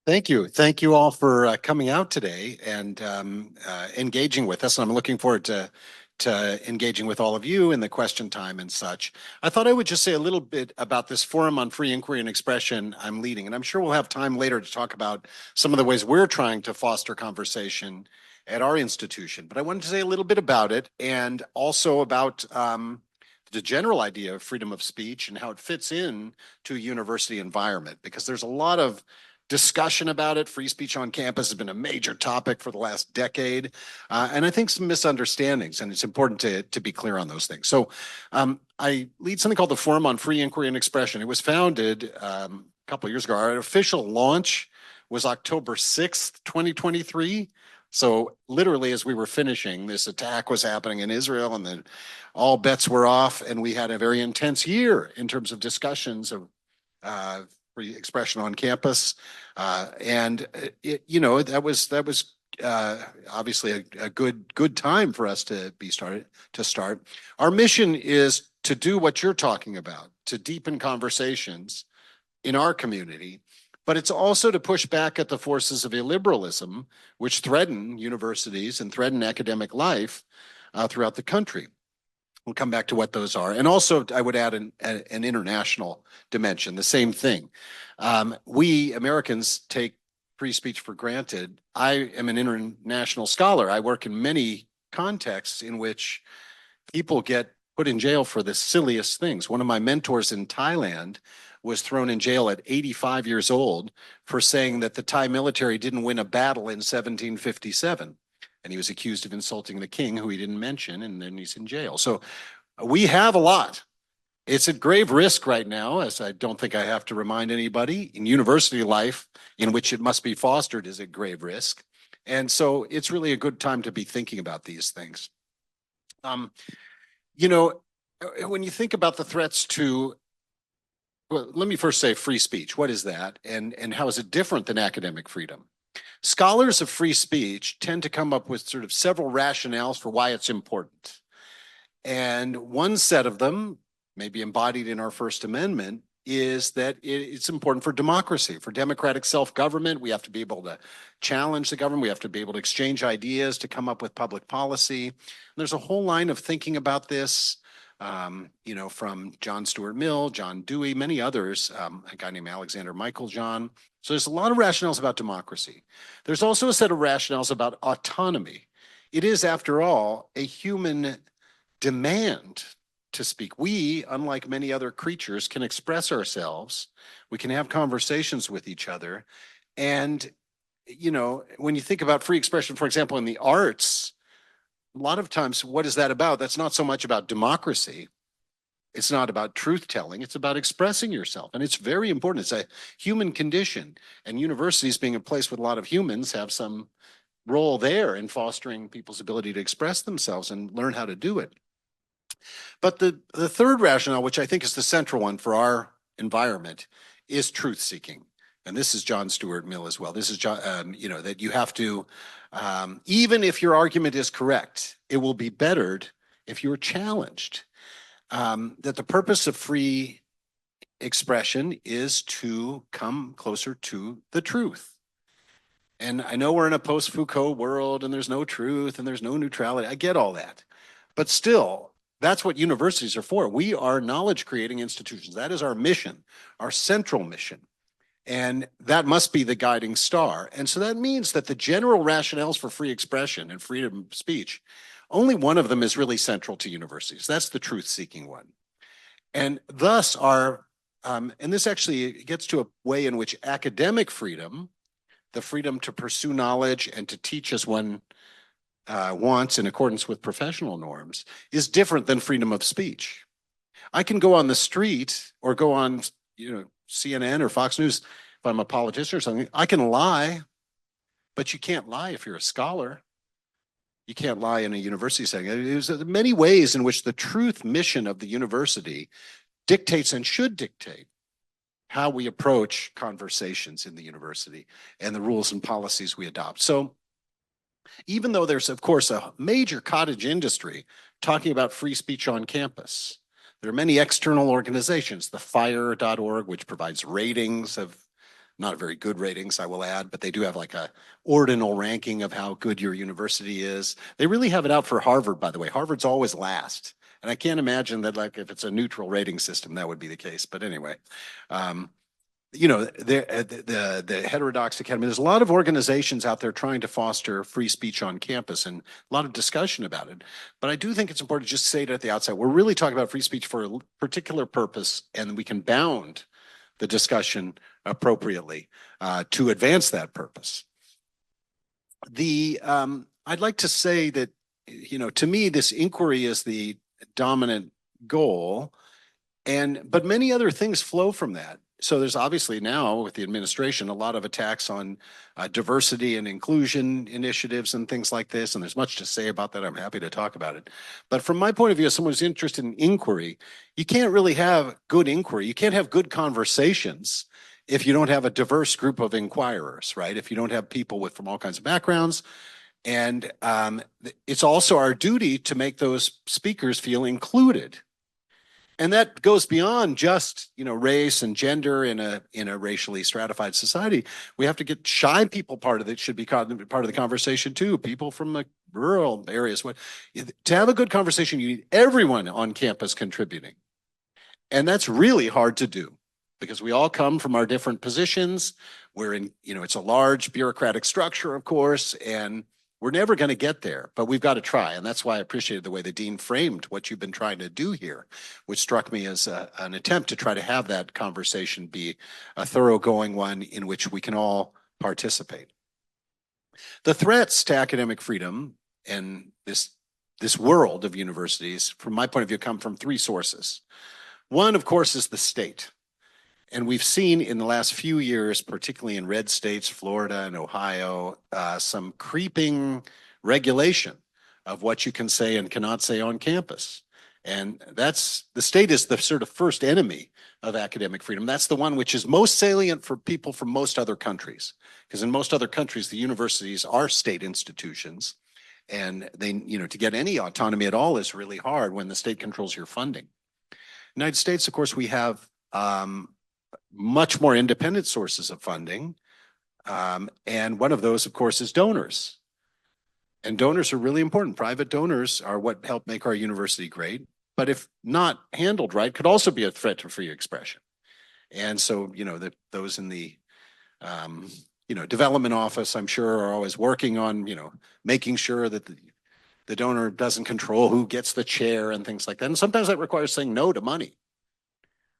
Thank you. Thank you all for coming out today and engaging with us. And I'm looking forward to engaging with all of you in the question time and such. I thought I would just say a little bit about this forum on free inquiry and expression I'm leading. And I'm sure we'll have time later to talk about some of the ways we're trying to foster conversation at our institution. But I wanted to say a little bit about it and also about the general idea of freedom of speech and how it fits in to a university environment, because there's a lot of discussion about it. Free speech on campus has been a major topic for the last decade, and I think some misunderstandings, and it's important to be clear on those things. So I lead something called the Forum on Free Inquiry and Expression. It was founded a couple of years ago. Our official launch was October 6th, 2023. So literally, as we were finishing, this attack was happening in Israel, and then all bets were off, and we had a very intense year in terms of discussions of free expression on campus, and that was obviously a good time for us to start. Our mission is to do what you're talking about, to deepen conversations in our community, but it's also to push back at the forces of illiberalism, which threaten universities and threaten academic life throughout the country. We'll come back to what those are. And also, I would add an international dimension, the same thing. We Americans take free speech for granted. I am an international scholar. I work in many contexts in which people get put in jail for the silliest things. One of my mentors in Thailand was thrown in jail at 85 years old for saying that the Thai military didn't win a battle in 1757. And he was accused of insulting the king, who he didn't mention, and then he's in jail. So we have a lot. It's a grave risk right now, as I don't think I have to remind anybody. In university life, in which it must be fostered, is a grave risk. And so it's really a good time to be thinking about these things. When you think about the threats to, well, let me first say free speech. What is that? And how is it different than academic freedom? Scholars of free speech tend to come up with sort of several rationales for why it's important. And one set of them, maybe embodied in our First Amendment, is that it's important for democracy, for democratic self-government. We have to be able to challenge the government. We have to be able to exchange ideas to come up with public policy. And there's a whole line of thinking about this, from John Stuart Mill, John Dewey, many others, a guy named Alexander Michaeljohn. So there's a lot of rationales about democracy. There's also a set of rationales about autonomy. It is, after all, a human demand to speak. We, unlike many other creatures, can express ourselves. We can have conversations with each other. And, when you think about free expression, for example, in the arts, a lot of times, what is that about? That's not so much about democracy. It's not about truth-telling. It's about expressing yourself. And it's very important. It's a human condition. And universities, being a place with a lot of humans, have some role there in fostering people's ability to express themselves and learn how to do it. But the third rationale, which I think is the central one for our environment, is truth-seeking. And this is John Stuart Mill as well. This is that you have to, even if your argument is correct, it will be bettered if you're challenged. That the purpose of free expression is to come closer to the truth. And I know we're in a post-Foucault world and there's no truth and there's no neutrality. I get all that. But still, that's what universities are for. We are knowledge-creating institutions. That is our mission, our central mission. And that must be the guiding star. And so that means that the general rationales for free expression and freedom of speech, only one of them is really central to universities. That's the truth-seeking one. And thus and this actually gets to a way in which academic freedom, the freedom to pursue knowledge and to teach as one wants in accordance with professional norms, is different than freedom of speech. I can go on the street or go on, CNN or Fox News, if I'm a politician or something. I can lie, but you can't lie if you're a scholar. You can't lie in a university setting. There's many ways in which the truth mission of the university dictates and should dictate how we approach conversations in the university and the rules and policies we adopt. So even though there's, of course, a major cottage industry talking about free speech on campus, there are many external organizations, the fire.org, which provides ratings of Not very good ratings, I will add, but they do have like a ordinal ranking of how good your university is. They really have it out for Harvard, by the way. Harvard's always last. And I can't imagine that, like, if it's a neutral rating system, that would be the case. But anyway, the Heterodox Academy, there's a lot of organizations out there trying to foster free speech on campus and a lot of discussion about it. But I do think it's important to just say it at the outset. We're really talking about free speech for a particular purpose, and we can bound the discussion appropriately to advance that purpose. I'd like to say that, to me, this inquiry is the dominant goal, but many other things flow from that. So there's obviously now, with the administration, a lot of attacks on diversity and inclusion initiatives and things like this, and there's much to say about that. I'm happy to talk about it. But from my point of view, as someone who's interested in inquiry, you can't really have good inquiry. You can't have good conversations if you don't have a diverse group of inquirers, right? If you don't have people from all kinds of backgrounds. And it's also our duty to make those speakers feel included. And that goes beyond just, race and gender in a racially stratified society. We have to get shy people part of it, should be part of the conversation too. People from the rural areas. To have a good conversation, you need everyone on campus contributing. And that's really hard to do because we all come from our different positions. We're in, it's a large bureaucratic structure, of course, and we're never going to get there, but we've got to try. And that's why I appreciated the way the dean framed what you've been trying to do here, which struck me as an attempt to try to have that conversation be a thoroughgoing one in which we can all participate. The threats to academic freedom and this world of universities, from my point of view, come from three sources. One, of course, is the state. And we've seen in the last few years, particularly in red states, Florida and Ohio, some creeping regulation of what you can say and cannot say on campus. And the state is the sort of first enemy of academic freedom. That's the one which is most salient for people from most other countries. Because in most other countries, the universities are state institutions. And they, to get any autonomy at all is really hard when the state controls your funding. United States, of course, we have much more independent sources of funding. And one of those, of course, is donors. And donors are really important. Private donors are what help make our university great. But if not handled right, could also be a threat to free expression. And so, those in the, development office, I'm sure, are always working on, making sure that the donor doesn't control who gets the chair and things like that. And sometimes that requires saying no to money.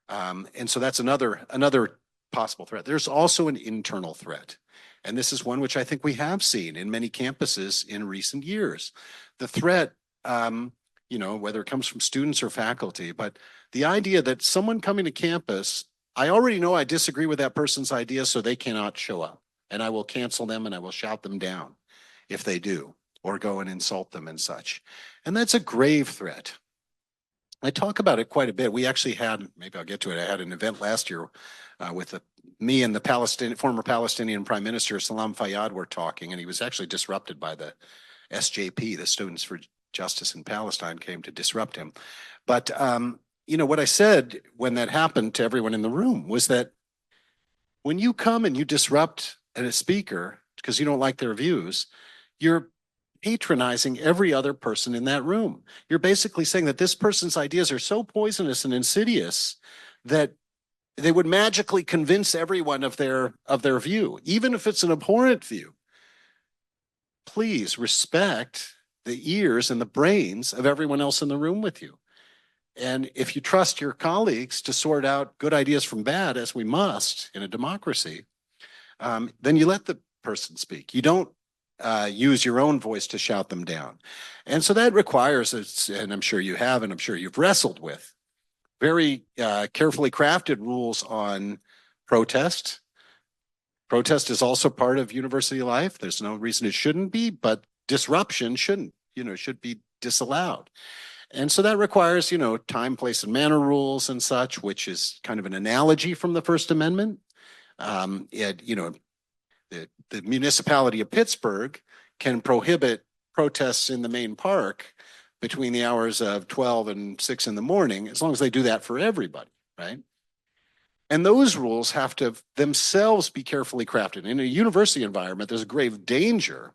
And so that's another possible threat. There's also an internal threat. And this is one which I think we have seen in many campuses in recent years. The threat, whether it comes from students or faculty, but the idea that someone coming to campus, I already know I disagree with that person's idea, so they cannot show up. And I will cancel them and I will shout them down if they do, or go and insult them and such. And that's a grave threat. I talk about it quite a bit. We actually had, maybe I'll get to it, I had an event last year with me and the former Palestinian Prime Minister, Salam Fayyad, were talking, and he was actually disrupted by the SJP, the Students for Justice in Palestine, came to disrupt him. But, what I said when that happened to everyone in the room was that when you come and you disrupt a speaker because you don't like their views, you're patronizing every other person in that room. You're basically saying that this person's ideas are so poisonous and insidious that they would magically convince everyone of their view, even if it's an abhorrent view. Please respect the ears and the brains of everyone else in the room with you. And if you trust your colleagues to sort out good ideas from bad, as we must in a democracy, then you let the person speak. You don't use your own voice to shout them down. And so that requires, and I'm sure you have, and I'm sure you've wrestled with, very carefully crafted rules on protest. Protest is also part of university life. There's no reason it shouldn't be, but disruption should be disallowed. And so that requires, time, place, and manner rules and such, which is kind of an analogy from the First Amendment. The municipality of Pittsburgh can prohibit protests in the main park between the hours of 12 and 6 in the morning, as long as they do that for everybody, right? And those rules have to themselves be carefully crafted. In a university environment, there's a grave danger,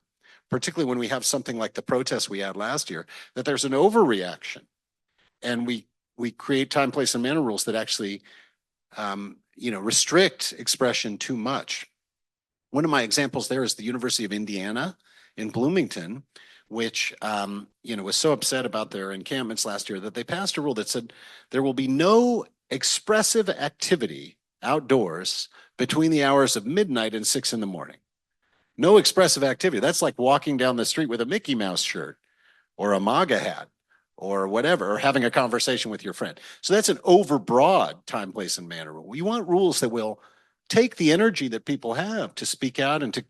particularly when we have something like the protests we had last year, that there's an overreaction. And we create time, place, and manner rules that actually restrict expression too much. One of my examples there is the University of Indiana in Bloomington, which was so upset about their encampments last year that they passed a rule that said there will be no expressive activity outdoors between the hours of midnight and 6 in the morning. No expressive activity. That's like walking down the street with a Mickey Mouse shirt or a MAGA hat or whatever, or having a conversation with your friend. So that's an overbroad time, place, and manner rule. You want rules that will take the energy that people have to speak out and to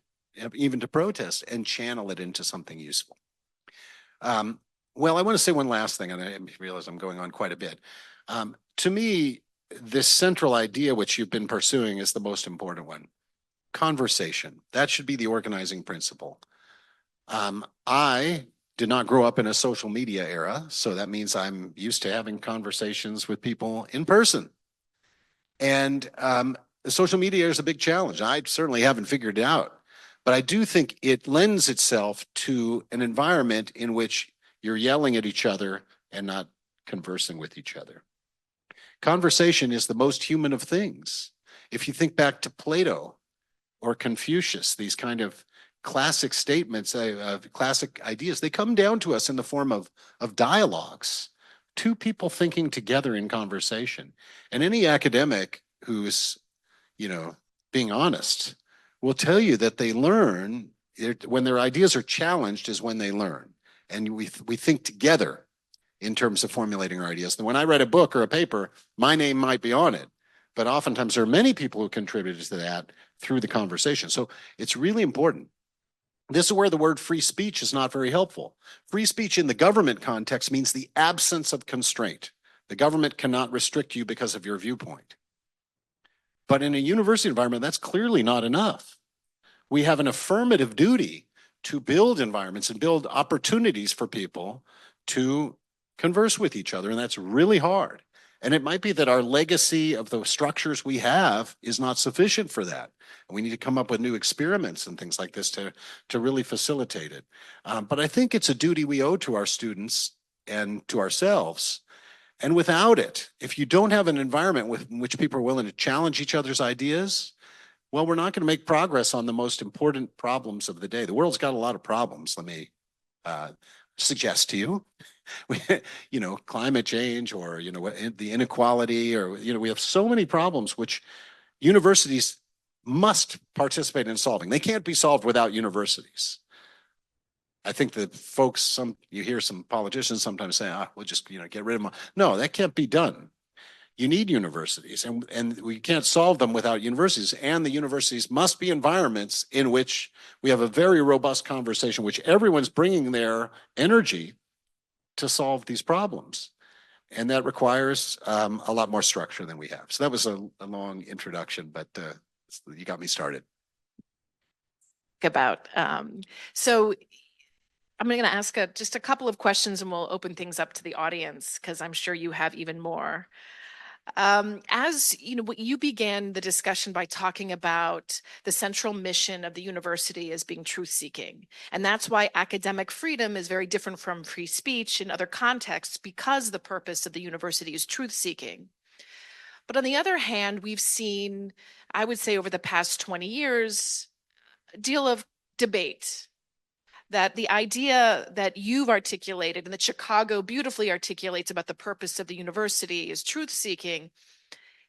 even to protest and channel it into something useful. Well, I want to say one last thing, and I realize I'm going on quite a bit. To me, this central idea which you've been pursuing is the most important one. Conversation. That should be the organizing principle. I did not grow up in a social media era, so that means I'm used to having conversations with people in person. And social media is a big challenge. I certainly haven't figured it out, but I do think it lends itself to an environment in which you're yelling at each other and not conversing with each other. Conversation is the most human of things. If you think back to Plato or Confucius, these kind of classic statements, classic ideas, they come down to us in the form of dialogues, two people thinking together in conversation. And any academic who's, being honest will tell you that they learn, when their ideas are challenged is when they learn. And we think together in terms of formulating our ideas. And when I write a book or a paper, my name might be on it, but oftentimes there are many people who contributed to that through the conversation. So it's really important. This is where the word free speech is not very helpful. Free speech in the government context means the absence of constraint. The government cannot restrict you because of your viewpoint. But in a university environment, that's clearly not enough. We have an affirmative duty to build environments and build opportunities for people to converse with each other, and that's really hard. And it might be that our legacy of the structures we have is not sufficient for that. And we need to come up with new experiments and things like this to really facilitate it. But I think it's a duty we owe to our students and to ourselves. And without it, if you don't have an environment in which people are willing to challenge each other's ideas, well, we're not going to make progress on the most important problems of the day. The world's got a lot of problems, let me suggest to you. Climate change or, the inequality or, we have so many problems which universities must participate in solving. They can't be solved without universities. I think that folks, you hear some politicians sometimes say, we'll just, get rid of them. No, that can't be done. You need universities, and we can't solve them without universities. And the universities must be environments in which we have a very robust conversation, which everyone's bringing their energy to solve these problems. And that requires a lot more structure than we have. So that was a long introduction, but you got me started. So I'm going to ask just a couple of questions and we'll open things up to the audience because I'm sure you have even more. As you began the discussion by talking about the central mission of the university as being truth-seeking, and that's why academic freedom is very different from free speech in other contexts because the purpose of the university is truth-seeking. But on the other hand, we've seen, I would say over the past 20 years, a deal of debate that the idea that you've articulated and that Chicago beautifully articulates about the purpose of the university is truth-seeking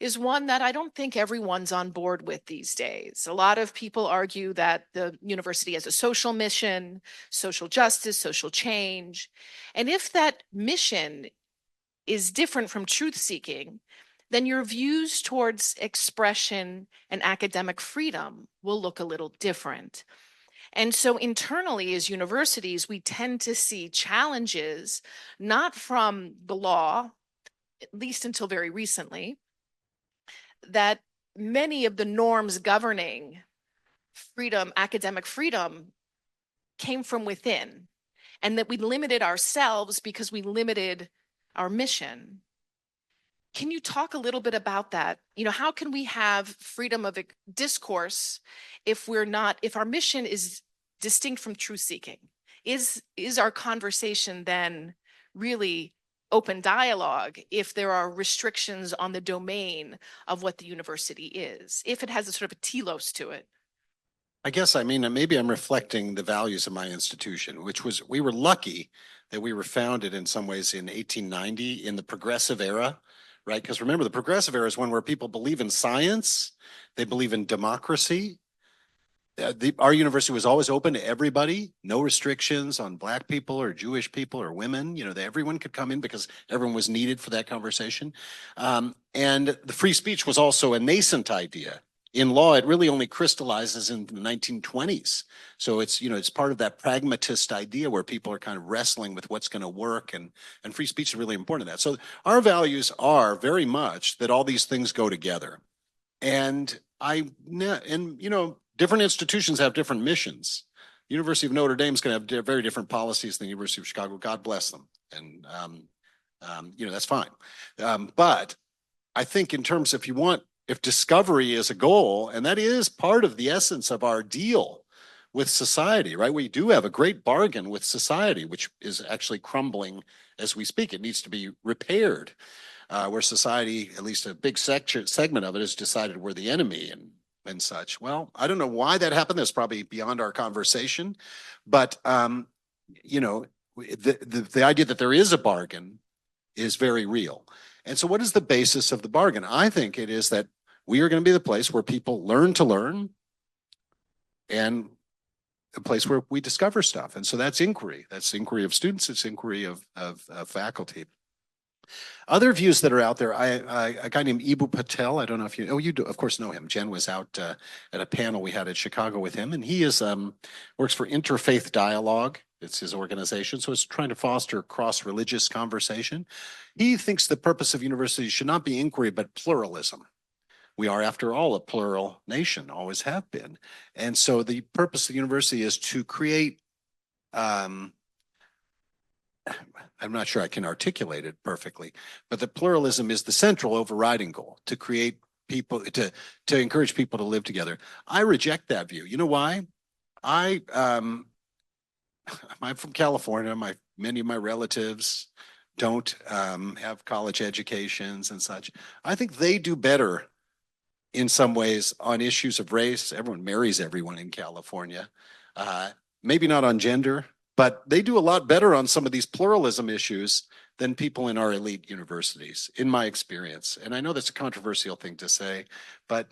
is one that I don't think everyone's on board with these days. A lot of people argue that the university has a social mission, social justice, social change. And if that mission is different from truth-seeking, then your views towards expression and academic freedom will look a little different. And so internally as universities, we tend to see challenges, not from the law, at least until very recently, that many of the norms governing freedom, academic freedom, came from within, and that we limited ourselves because we limited our mission. Can you talk a little bit about that? How can we have freedom of discourse if if our mission is distinct from truth seeking? Is our conversation then really open dialogue if there are restrictions on the domain of what the university is, if it has a sort of a telos to it? I guess, I mean, maybe I'm reflecting the values of my institution, which was, we were lucky that we were founded in some ways in 1890 in the progressive era, right? Because remember, the progressive era is one where people believe in science, they believe in democracy. Our university was always open to everybody, no restrictions on Black people or Jewish people or women. Everyone could come in because everyone was needed for that conversation. And the free speech was also a nascent idea. In law, it really only crystallizes in the 1920s. So it's part of that pragmatist idea where people are kind of wrestling with what's going to work, and free speech is really important in that. So our values are very much that all these things go together. And different institutions have different missions. University of Notre Dame is going to have very different policies than the University of Chicago. God bless them. And, that's fine. But I think in terms of if discovery is a goal, and that is part of the essence of our deal with society, right? We do have a great bargain with society, which is actually crumbling as we speak. It needs to be repaired, where society, at least a big segment of it, has decided we're the enemy and such. Well, I don't know why that happened. That's probably beyond our conversation. But, the idea that there is a bargain is very real. And so what is the basis of the bargain? I think it is that we are going to be the place where people learn to learn, and a place where we discover stuff. And so that's inquiry. That's inquiry of students. It's inquiry of faculty. Other views that are out there, a guy named Ibu Patel, I don't know if you do, of course, know him. Jen was out at a panel we had at Chicago with him, and he works for Interfaith Dialogue. It's his organization, so it's trying to foster cross-religious conversation. He thinks the purpose of universities should not be inquiry, but pluralism. We are, after all, a plural nation, always have been. And so the purpose of the university is to create, I'm not sure I can articulate it perfectly, but the pluralism is the central overriding goal, to create people, to encourage people to live together. I reject that view. You know why? I'm from California. Many of my relatives don't have college educations and such. I think they do better in some ways on issues of race. Everyone marries everyone in California. Maybe not on gender, but they do a lot better on some of these pluralism issues than people in our elite universities, in my experience. And I know that's a controversial thing to say, but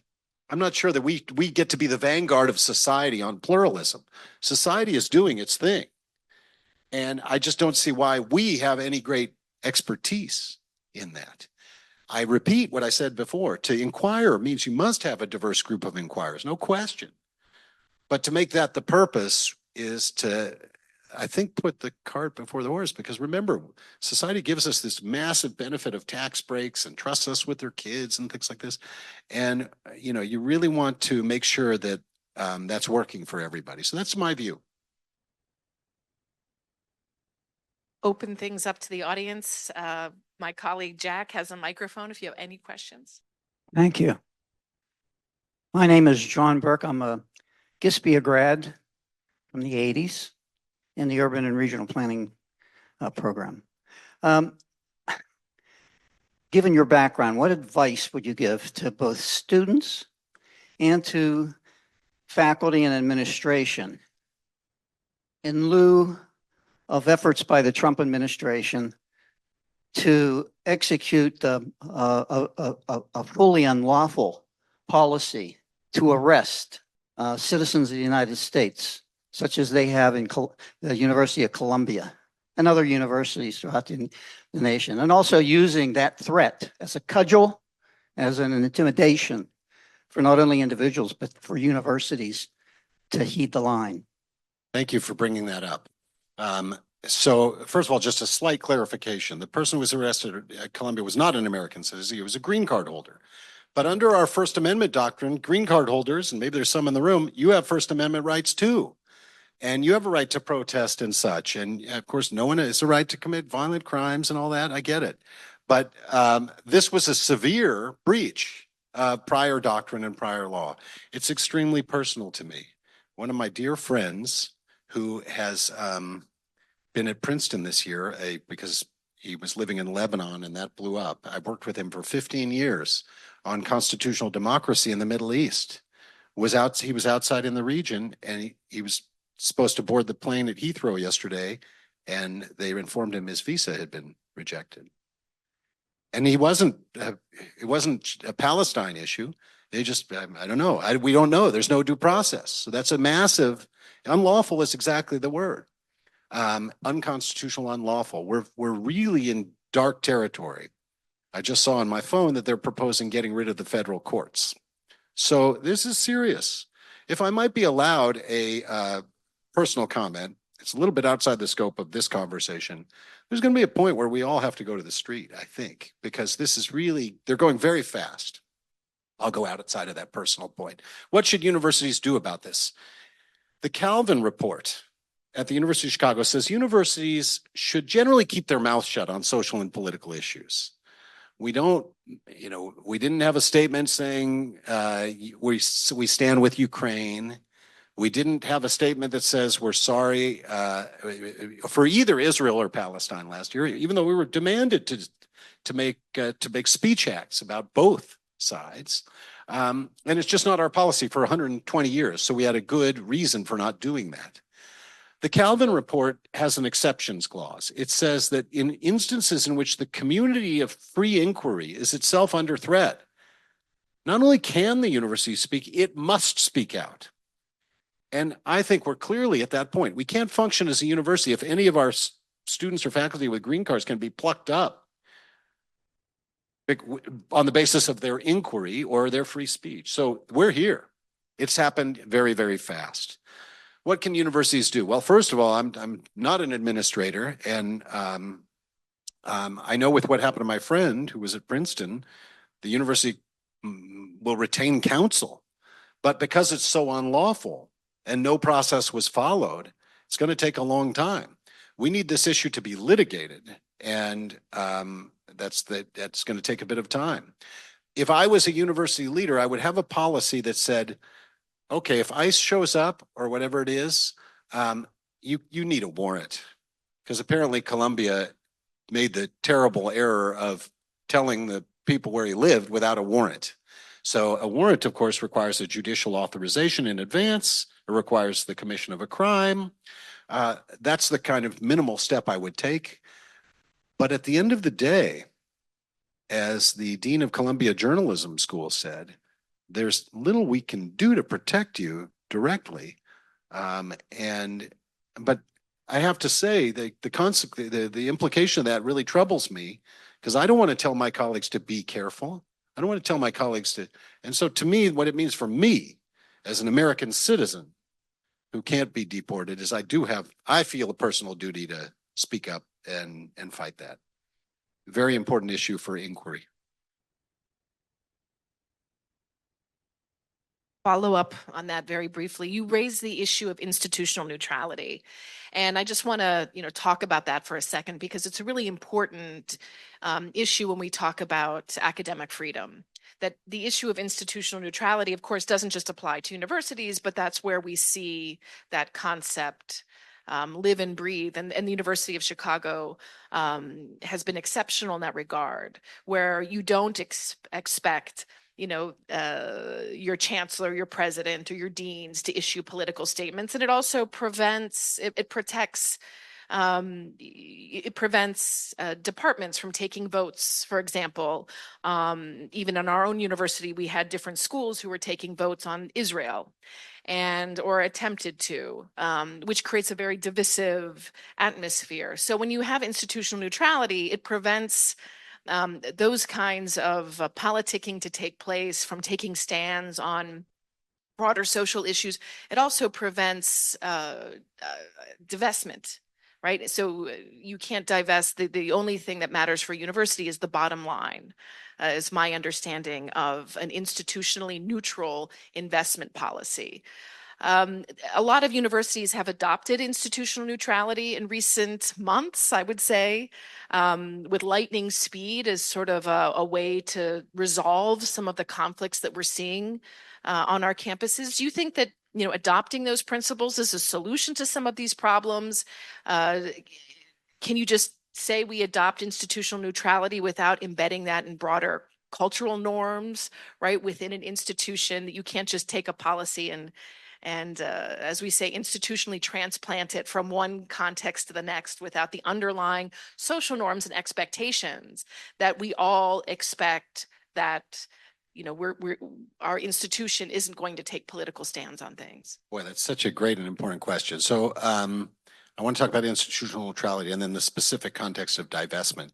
I'm not sure that we get to be the vanguard of society on pluralism. Society is doing its thing. And I just don't see why we have any great expertise in that. I repeat what I said before. To inquire means you must have a diverse group of inquirers, no question. But to make that the purpose is to, I think, put the cart before the horse, because remember, society gives us this massive benefit of tax breaks and trusts us with their kids and things like this. And, you really want to make sure that that's working for everybody. So that's my view. Open things up to the audience. My colleague Jack has a microphone if you have any questions. Thank you. My name is John Burke. I'm a Gispia grad from the 80s in the urban and regional planning program. Given your background, what advice would you give to both students and to faculty and administration in lieu of efforts by the Trump administration to execute a fully unlawful policy to arrest citizens of the United States, such as they have in the University of Columbia and other universities throughout the nation, and also using that threat as a cudgel, as an intimidation for not only individuals, but for universities to heed the line? Thank you for bringing that up. So first of all, just a slight clarification. The person who was arrested at Columbia was not an American citizen. He was a green card holder. But under our First Amendment doctrine, green card holders, and maybe there's some in the room, you have First Amendment rights too. And you have a right to protest and such. And of course, no one has a right to commit violent crimes and all that. I get it. But this was a severe breach of prior doctrine and prior law. It's extremely personal to me. One of my dear friends who has been at Princeton this year because he was living in Lebanon and that blew up. I worked with him for 15 years on constitutional democracy in the Middle East. He was outside in the region, and he was supposed to board the plane at Heathrow yesterday, and they informed him his visa had been rejected. And it wasn't a Palestine issue. They just, I don't know. We don't know. There's no due process. So that's a massive, unlawful is exactly the word. Unconstitutional, unlawful. We're really in dark territory. I just saw on my phone that they're proposing getting rid of the federal courts. So this is serious. If I might be allowed a personal comment, it's a little bit outside the scope of this conversation. There's going to be a point where we all have to go to the street, I think, because this is really, they're going very fast. I'll go outside of that personal point. What should universities do about this? The Calvin report at the University of Chicago says universities should generally keep their mouth shut on social and political issues. We didn't have a statement saying we stand with Ukraine. We didn't have a statement that says we're sorry for either Israel or Palestine last year, even though we were demanded to make speech acts about both sides. And it's just not our policy for 120 years. So we had a good reason for not doing that. The Calvin report has an exceptions clause. It says that in instances in which the community of free inquiry is itself under threat, not only can the university speak, it must speak out. And I think we're clearly at that point. We can't function as a university if any of our students or faculty with green cards can be plucked up on the basis of their inquiry or their free speech. So we're here. It's happened very, very fast. What can universities do? Well, first of all, I'm not an administrator, and I know with what happened to my friend who was at Princeton, the university will retain counsel, but because it's so unlawful and no process was followed, it's going to take a long time. We need this issue to be litigated, and that's going to take a bit of time. If I was a university leader, I would have a policy that said, okay, if ICE shows up or whatever it is, you need a warrant, because apparently Columbia made the terrible error of telling the people where he lived without a warrant. So a warrant, of course, requires a judicial authorization in advance. It requires the commission of a crime. That's the kind of minimal step I would take. But at the end of the day, as the dean of Columbia Journalism School said, there's little we can do to protect you directly. But I have to say that the implication of that really troubles me, because I don't want to tell my colleagues to be careful. I don't want to tell my colleagues to, and so to me, what it means for me as an American citizen who can't be deported is I feel a personal duty to speak up and fight that. Very important issue for inquiry. Follow up on that very briefly. You raised the issue of institutional neutrality. And I just want to, talk about that for a second, because it's a really important issue when we talk about academic freedom. That the issue of institutional neutrality, of course, doesn't just apply to universities, but that's where we see that concept live and breathe. And the University of Chicago has been exceptional in that regard, where you don't expect your chancellor, your president, or your deans to issue political statements. And it also prevents departments from taking votes. For example, even in our own university, we had different schools who were taking votes on Israel or attempted to, which creates a very divisive atmosphere. So when you have institutional neutrality, it prevents those kinds of politicking to take place, from taking stands on broader social issues. It also prevents divestment, right? So you can't divest. The only thing that matters for a university is the bottom line, is my understanding of an institutionally neutral investment policy. A lot of universities have adopted institutional neutrality in recent months, I would say, with lightning speed as sort of a way to resolve some of the conflicts that we're seeing on our campuses. Do you think that, adopting those principles is a solution to some of these problems? Can you just say we adopt institutional neutrality without embedding that in broader cultural norms, right, within an institution, that you can't just take a policy and as we say, institutionally transplant it from one context to the next without the underlying social norms and expectations that we all expect that, our institution isn't going to take political stands on things? Boy, that's such a great and important question. So I want to talk about institutional neutrality and then the specific context of divestment.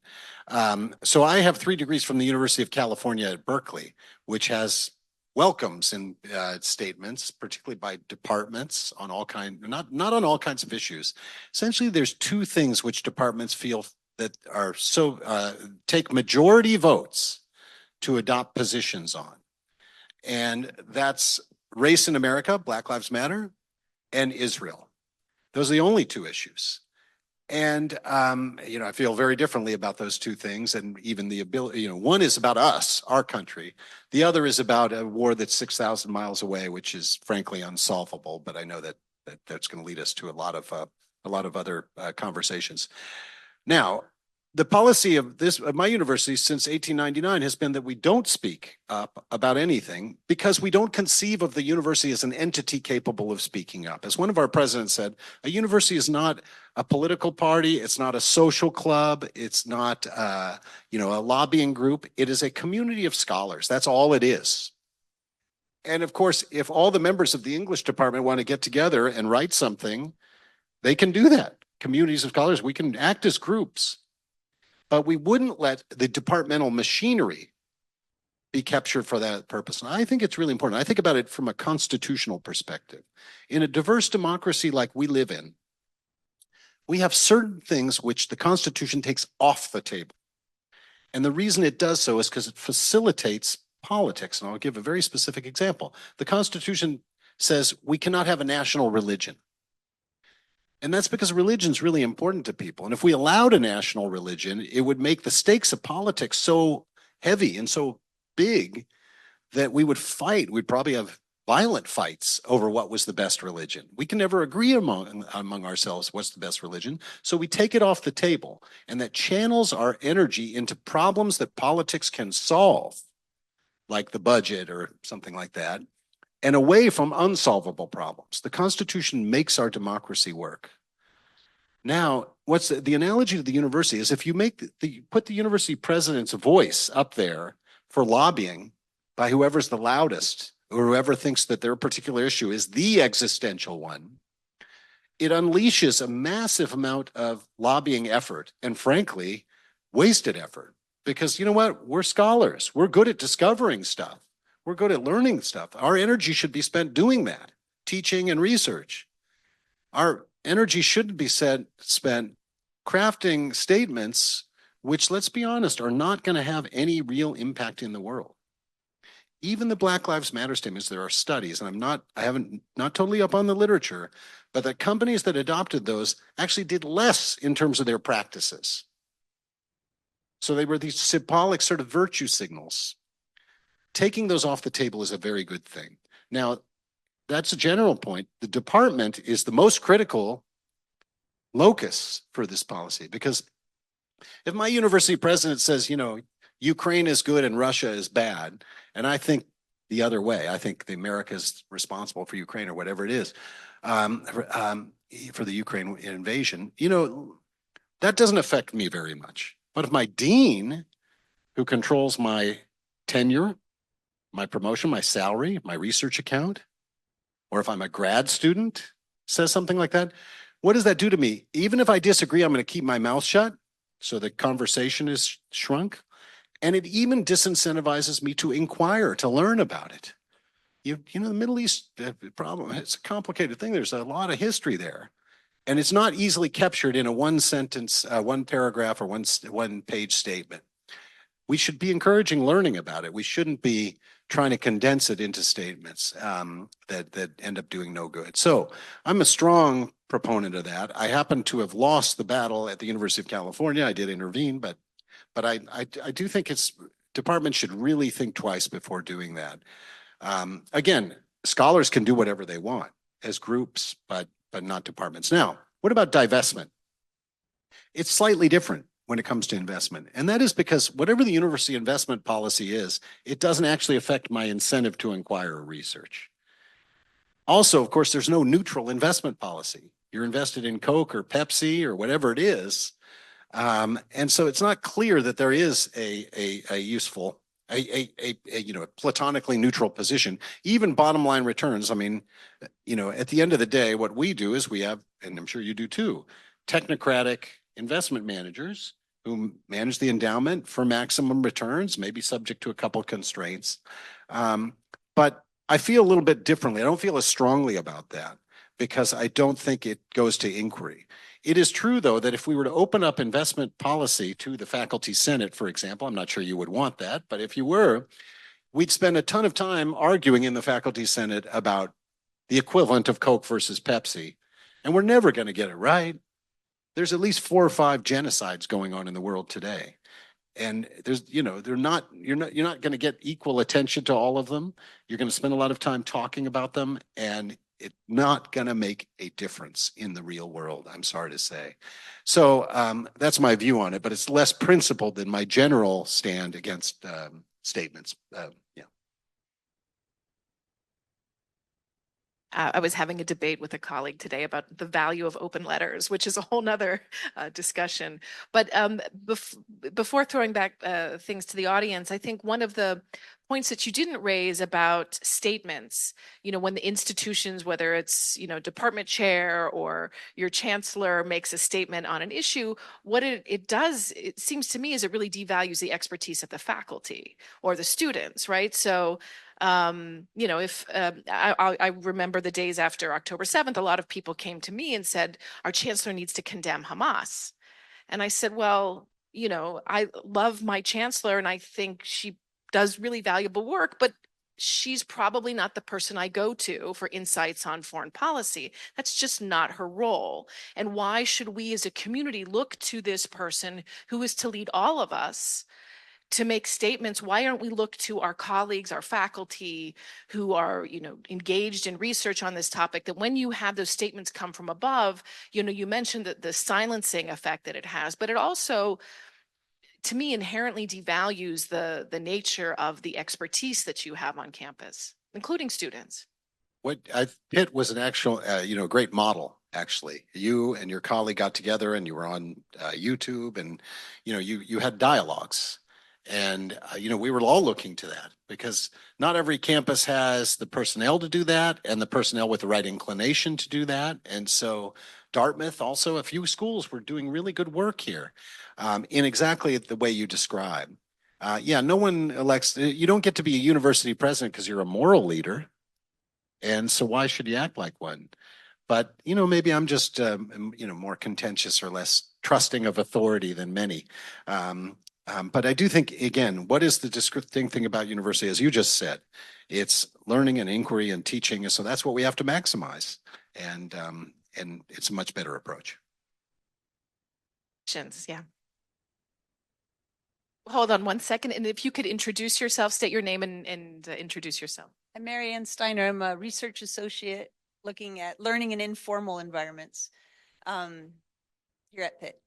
So I have 3 degrees from the University of California at Berkeley, which has welcomes in statements, particularly by departments on all kinds, not on all kinds of issues. Essentially, there's 2 things which departments feel that are take majority votes to adopt positions on. And that's race in America, Black Lives Matter, and Israel. Those are the only 2 issues. And, I feel very differently about those 2 things. And even the ability, one is about us, our country. The other is about a war that's 6,000 miles away, which is frankly unsolvable. But I know that's going to lead us to a lot of other conversations. Now, the policy of my university since 1899 has been that we don't speak up about anything because we don't conceive of the university as an entity capable of speaking up. As one of our presidents said, a university is not a political party. It's not a social club. It's not, a lobbying group. It is a community of scholars. That's all it is. And of course, if all the members of the English department want to get together and write something, they can do that. Communities of scholars, we can act as groups. But we wouldn't let the departmental machinery be captured for that purpose. And I think it's really important. I think about it from a constitutional perspective. In a diverse democracy like we live in, we have certain things which the Constitution takes off the table. And the reason it does so is because it facilitates politics. And I'll give a very specific example. The Constitution says we cannot have a national religion. And that's because religion is really important to people. And if we allowed a national religion, it would make the stakes of politics so heavy and so big that we would fight. We'd probably have violent fights over what was the best religion. We can never agree among ourselves what's the best religion. So we take it off the table, and that channels our energy into problems that politics can solve, like the budget or something like that, and away from unsolvable problems. The Constitution makes our democracy work. Now, what's the analogy to the university is if you put the university president's voice up there for lobbying by whoever's the loudest or whoever thinks that their particular issue is the existential one, it unleashes a massive amount of lobbying effort and frankly, wasted effort. Because you know what? We're scholars. We're good at discovering stuff. We're good at learning stuff. Our energy should be spent doing that, teaching and research. Our energy shouldn't be spent crafting statements which, let's be honest, are not going to have any real impact in the world. Even the Black Lives Matter statements, there are studies, and I haven't totally up on the literature, but the companies that adopted those actually did less in terms of their practices. So they were these symbolic sort of virtue signals. Taking those off the table is a very good thing. Now, that's a general point. The department is the most critical locus for this policy, because if my university president says, Ukraine is good and Russia is bad, and I think the other way, I think America is responsible for Ukraine or whatever it is, for the Ukraine invasion, that doesn't affect me very much. But if my dean, who controls my tenure, my promotion, my salary, my research account, or if I'm a grad student, says something like that, what does that do to me? Even if I disagree, I'm going to keep my mouth shut so the conversation is shrunk. And it even disincentivizes me to inquire, to learn about it. The Middle East problem, it's a complicated thing. There's a lot of history there. And it's not easily captured in a one sentence, one paragraph, or one page statement. We should be encouraging learning about it. We shouldn't be trying to condense it into statements that end up doing no good. So I'm a strong proponent of that. I happen to have lost the battle at the University of California. I did intervene, but I do think departments should really think twice before doing that. Again, scholars can do whatever they want as groups, but not departments. Now, what about divestment? It's slightly different when it comes to investment. And that is because whatever the university investment policy is, it doesn't actually affect my incentive to inquire or research. Also, of course, there's no neutral investment policy. You're invested in Coke or Pepsi or whatever it is. And so it's not clear that there is a useful, platonically neutral position. Even bottom line returns. I mean, at the end of the day, what we do is we have, and I'm sure you do too, technocratic investment managers who manage the endowment for maximum returns, maybe subject to a couple of constraints. But I feel a little bit differently. I don't feel as strongly about that because I don't think it goes to inquiry. It is true, though, that if we were to open up investment policy to the faculty senate, for example, I'm not sure you would want that, but if you were, we'd spend a ton of time arguing in the faculty senate about the equivalent of Coke versus Pepsi, and we're never going to get it right. There's at least 4 or 5 genocides going on in the world today. And you're not going to get equal attention to all of them. You're going to spend a lot of time talking about them, and it's not going to make a difference in the real world, I'm sorry to say. So that's my view on it, but it's less principled than my general stand against statements. Yeah. I was having a debate with a colleague today about the value of open letters, which is a whole nother discussion. But before throwing back things to the audience, I think one of the points that you didn't raise about statements, when the institutions, whether it's, department chair or your chancellor makes a statement on an issue, what it does, it seems to me, is it really devalues the expertise of the faculty or the students, right? So if I remember the days after October 7th, a lot of people came to me and said, our chancellor needs to condemn Hamas. And I said, well, I love my chancellor and I think she does really valuable work, but she's probably not the person I go to for insights on foreign policy. That's just not her role. And why should we as a community look to this person who is to lead all of us to make statements? Why aren't we look to our colleagues, our faculty who are, engaged in research on this topic, that when you have those statements come from above, you mentioned that the silencing effect that it has, but it also, to me, inherently devalues the nature of the expertise that you have on campus, including students. Pitt was an actual, great model. Actually, you and your colleague got together and you were on YouTube, and you had dialogues. And, we were all looking to that because not every campus has the personnel to do that and the personnel with the right inclination to do that. And so Dartmouth, also a few schools were doing really good work here in exactly the way you describe. No one elects, you don't get to be a university president because you're a moral leader. And so why should you act like one? But, maybe I'm just, more contentious or less trusting of authority than many. But I do think, again, what is the distinct thing about university, as you just said? It's learning and inquiry and teaching. So that's what we have to maximize. And it's a much better approach. Yeah. Hold on one second. And if you could introduce yourself, state your name and introduce yourself. I'm Mary Ann Steiner. I'm a research associate looking at learning in informal environments here at Pitt.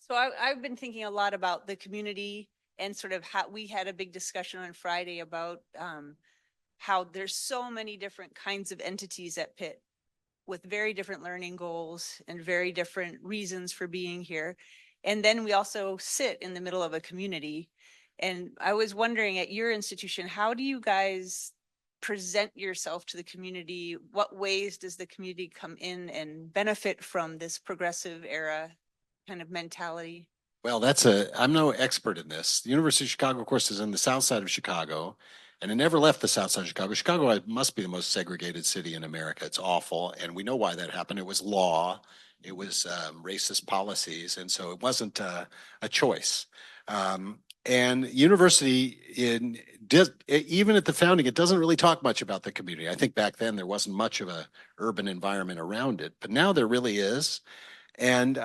So I've been thinking a lot about the community and sort of how we had a big discussion on Friday about how there's so many different kinds of entities at Pitt with very different learning goals and very different reasons for being here. And then we also sit in the middle of a community. And I was wondering, at your institution, how do you guys present yourself to the community? What ways does the community come in and benefit from this progressive era kind of mentality? Well, I'm no expert in this. The University of Chicago, of course, is in the south side of Chicago, and it never left the south side of Chicago. Chicago must be the most segregated city in America. It's awful, and we know why that happened. It was law, it was racist policies, and so it wasn't a choice. And university even at the founding, it doesn't really talk much about the community. I think back then there wasn't much of a urban environment around it, but now there really is. And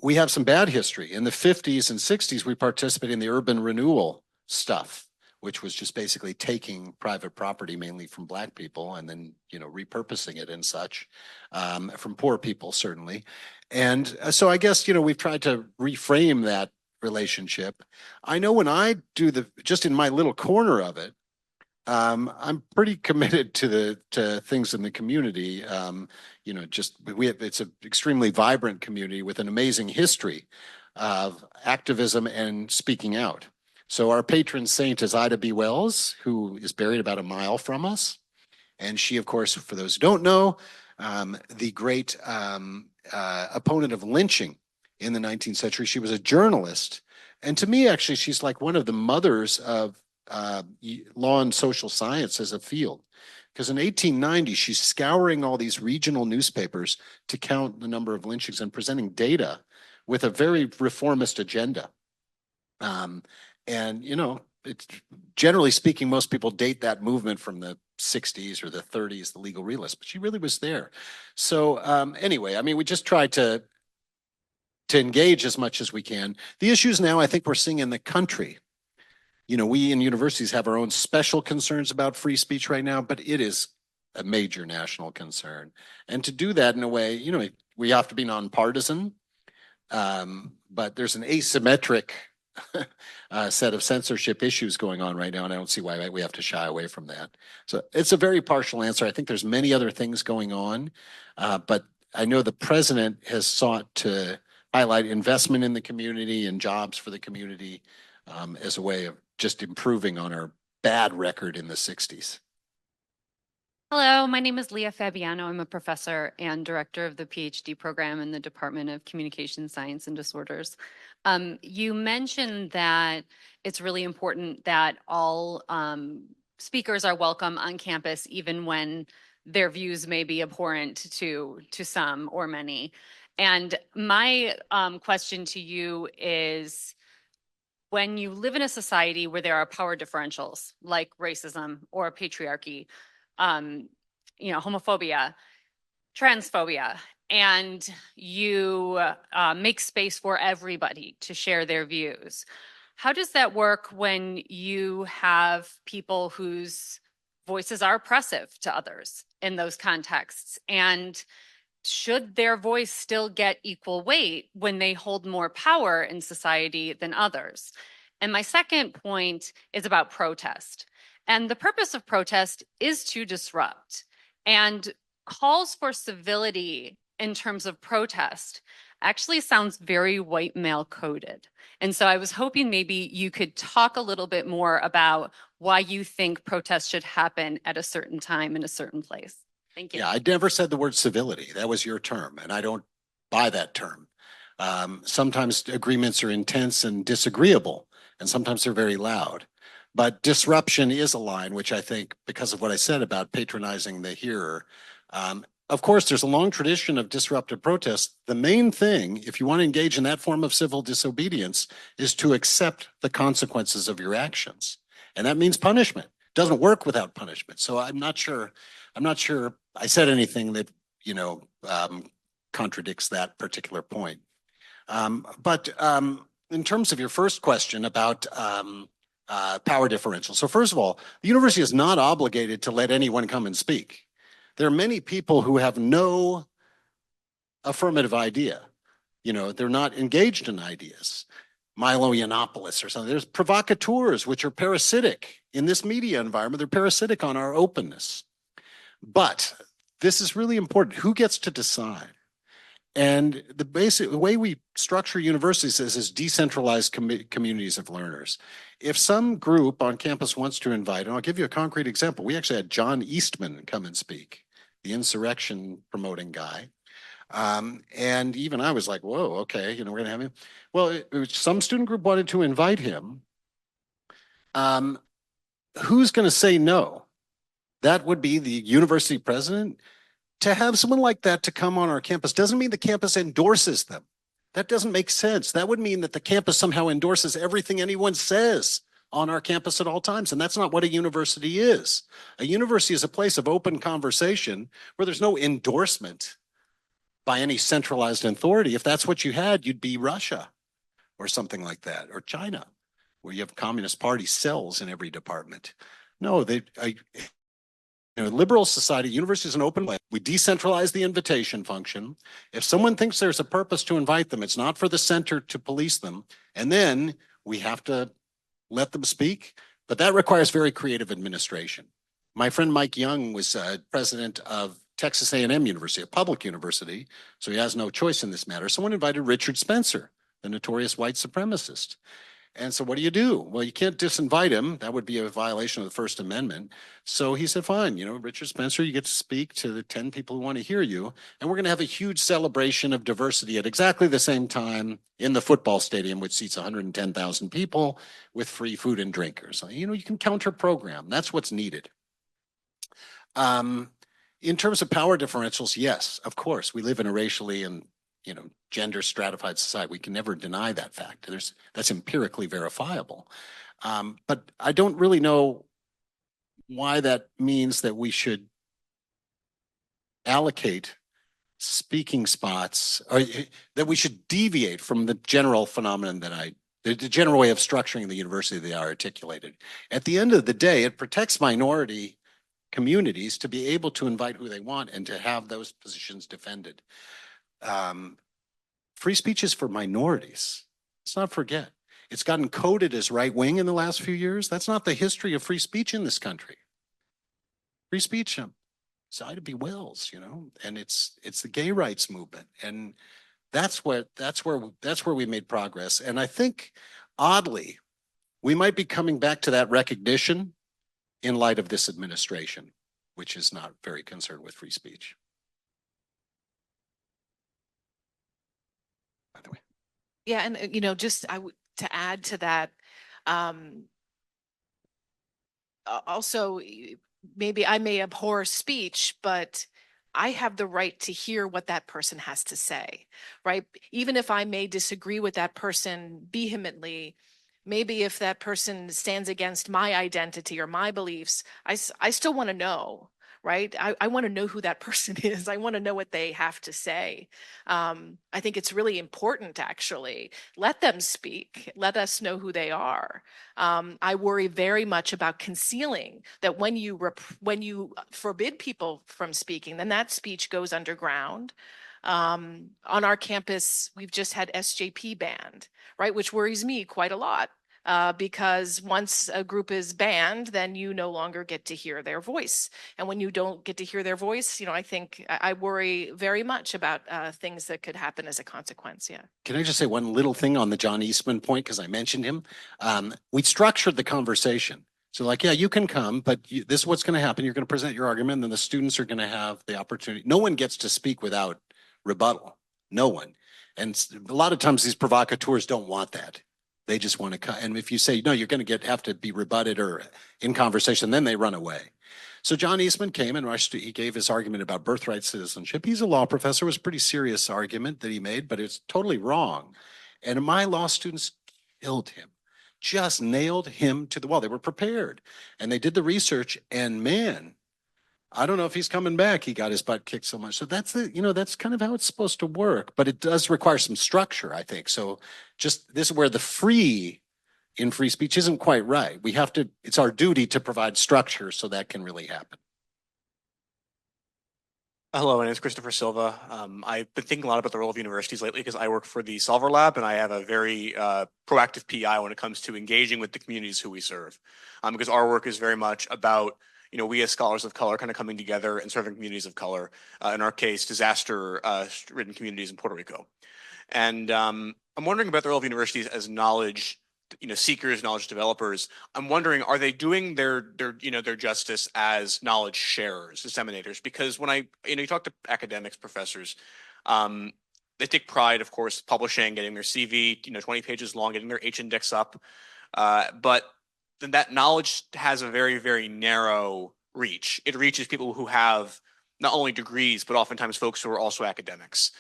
we have some bad history. In the 50s and 60s, we participated in the urban renewal stuff, which was just basically taking private property, mainly from Black people, and then, repurposing it and such, from poor people, certainly. And so I guess, we've tried to reframe that relationship. I know when I do just in my little corner of it, I'm pretty committed to things in the community. It's an extremely vibrant community with an amazing history of activism and speaking out. So our patron saint is Ida B. Wells, who is buried about a mile from us. And she, of course, for those who don't know, the great opponent of lynching in the 19th century. She was a journalist. And to me, actually, she's like one of the mothers of law and social science as a field. Because in 1890, she's scouring all these regional newspapers to count the number of lynchings and presenting data with a very reformist agenda. It's generally speaking, most people date that movement from the 60s or the 30s, the legal realists, but she really was there. So anyway, we just try to engage as much as we can. The issues now, I think we're seeing in the country, we in universities have our own special concerns about free speech right now, but it is a major national concern. And to do that in a way, we have to be nonpartisan, but there's an asymmetric set of censorship issues going on right now, and I don't see why we have to shy away from that. So it's a very partial answer. I think there's many other things going on, but I know the president has sought to highlight investment in the community and jobs for the community as a way of just improving on our bad record in the 60s. Hello, my name is Leah Fabiano. I'm a professor and director of the PhD program in the Department of Communication Science and Disorders. You mentioned that it's really important that all speakers are welcome on campus, even when their views may be abhorrent to some or many. And my question to you is, when you live in a society where there are power differentials like racism or patriarchy, homophobia, transphobia, and you make space for everybody to share their views, how does that work when you have people whose voices are oppressive to others in those contexts? And should their voice still get equal weight when they hold more power in society than others? And my second point is about protest. And the purpose of protest is to disrupt. And calls for civility in terms of protest actually sounds very white male coded. And so I was hoping maybe you could talk a little bit more about why you think protests should happen at a certain time in a certain place. Thank you. Yeah, I never said the word civility. That was your term, and I don't buy that term. Sometimes agreements are intense and disagreeable, and sometimes they're very loud. But disruption is a line, which I think, because of what I said about patronizing the hearer, of course, there's a long tradition of disruptive protest. The main thing, if you want to engage in that form of civil disobedience, is to accept the consequences of your actions. And that means punishment. It doesn't work without punishment. So I'm not sure I said anything that, contradicts that particular point. But in terms of your first question about power differential. So first of all, the university is not obligated to let anyone come and speak. There are many people who have no affirmative idea. They're not engaged in ideas. Milo Yiannopoulos or something. There's provocateurs, which are parasitic in this media environment. They're parasitic on our openness. But this is really important. Who gets to decide? And the way we structure universities is as decentralized communities of learners. If some group on campus wants to invite, and I'll give you a concrete example. We actually had John Eastman come and speak, the insurrection promoting guy. And even I was like, whoa, okay, we're going to have him. Well, some student group wanted to invite him. Who's going to say no? That would be the university president. To have someone like that to come on our campus doesn't mean the campus endorses them. That doesn't make sense. That would mean that the campus somehow endorses everything anyone says on our campus at all times. And that's not what a university is. A university is a place of open conversation where there's no endorsement by any centralized authority. If that's what you had, you'd be Russia or something like that, or China, where you have Communist Party cells in every department. No, liberal society, university is an open way. We decentralize the invitation function. If someone thinks there's a purpose to invite them, it's not for the center to police them. And then we have to let them speak. But that requires very creative administration. My friend Mike Young was president of Texas A&M University, a public university, so he has no choice in this matter. Someone invited Richard Spencer, the notorious white supremacist. And so what do? Well, you can't disinvite him. That would be a violation of the First Amendment. So he said, fine, Richard Spencer, you get to speak to the 10 people who want to hear you. And we're going to have a huge celebration of diversity at exactly the same time in the football stadium, which seats 110,000 people with free food and drinkers. You can counter program. That's what's needed. In terms of power differentials, yes, of course, we live in a racially and gender stratified society. We can never deny that fact. That's empirically verifiable. But I don't really know why that means that we should allocate speaking spots, or that we should deviate from the general phenomenon the general way of structuring the university that I articulated. At the end of the day, it protects minority communities to be able to invite who they want and to have those positions defended. Free speech is for minorities. Let's not forget. It's gotten coded as right wing in the last few years. That's not the history of free speech in this country. Free speech, Ida B. Wells, and it's the gay rights movement, and that's where we made progress. And I think, oddly, we might be coming back to that recognition in light of this administration, which is not very concerned with free speech. By the way. Yeah, and just to add to that, also maybe I may abhor speech, but I have the right to hear what that person has to say, right? Even if I may disagree with that person vehemently, maybe if that person stands against my identity or my beliefs, I still want to know, right? I want to know who that person is. I want to know what they have to say. I think it's really important, actually. Let them speak. Let us know who they are. I worry very much about concealing that when you forbid people from speaking, then that speech goes underground. On our campus, we've just had SJP banned, right? Which worries me quite a lot. Because once a group is banned, then you no longer get to hear their voice. And when you don't get to hear their voice, I think I worry very much about things that could happen as a consequence. Yeah. Can I just say one little thing on the John Eastman point, because I mentioned him? We structured the conversation. So yeah, you can come, but this is what's going to happen. You're going to present your argument, and then the students are going to have the opportunity. No one gets to speak without rebuttal. No one. And a lot of times these provocateurs don't want that. They just want to cut. And if you say, no, you're going to have to be rebutted or in conversation, then they run away. So John Eastman came and he gave his argument about birthright citizenship. He's a law professor. It was a pretty serious argument that he made, but it's totally wrong. And my law students killed him, just nailed him to the wall. They were prepared and they did the research, and man, I don't know if he's coming back. He got his butt kicked so much. So that's that's kind of how it's supposed to work, but it does require some structure, I think. So just this is where the free in free speech isn't quite right. It's our duty to provide structure so that can really happen. Hello, my name is Christopher Silva. I've been thinking a lot about the role of universities lately because I work for the Solver Lab, and I have a very proactive PI when it comes to engaging with the communities who we serve. Because our work is very much about we as scholars of color kind of coming together and serving communities of color, in our case, disaster-ridden communities in Puerto Rico. And I'm wondering about the role of universities as knowledge, seekers, knowledge developers. I'm wondering, are they doing their justice as knowledge sharers, disseminators? Because when you talk to academics, professors, they take pride, of course, publishing, getting their CV, 20 pages long, getting their H-index up. But that knowledge has a very, very narrow reach. It reaches people who have not only degrees, but oftentimes folks who are also academics.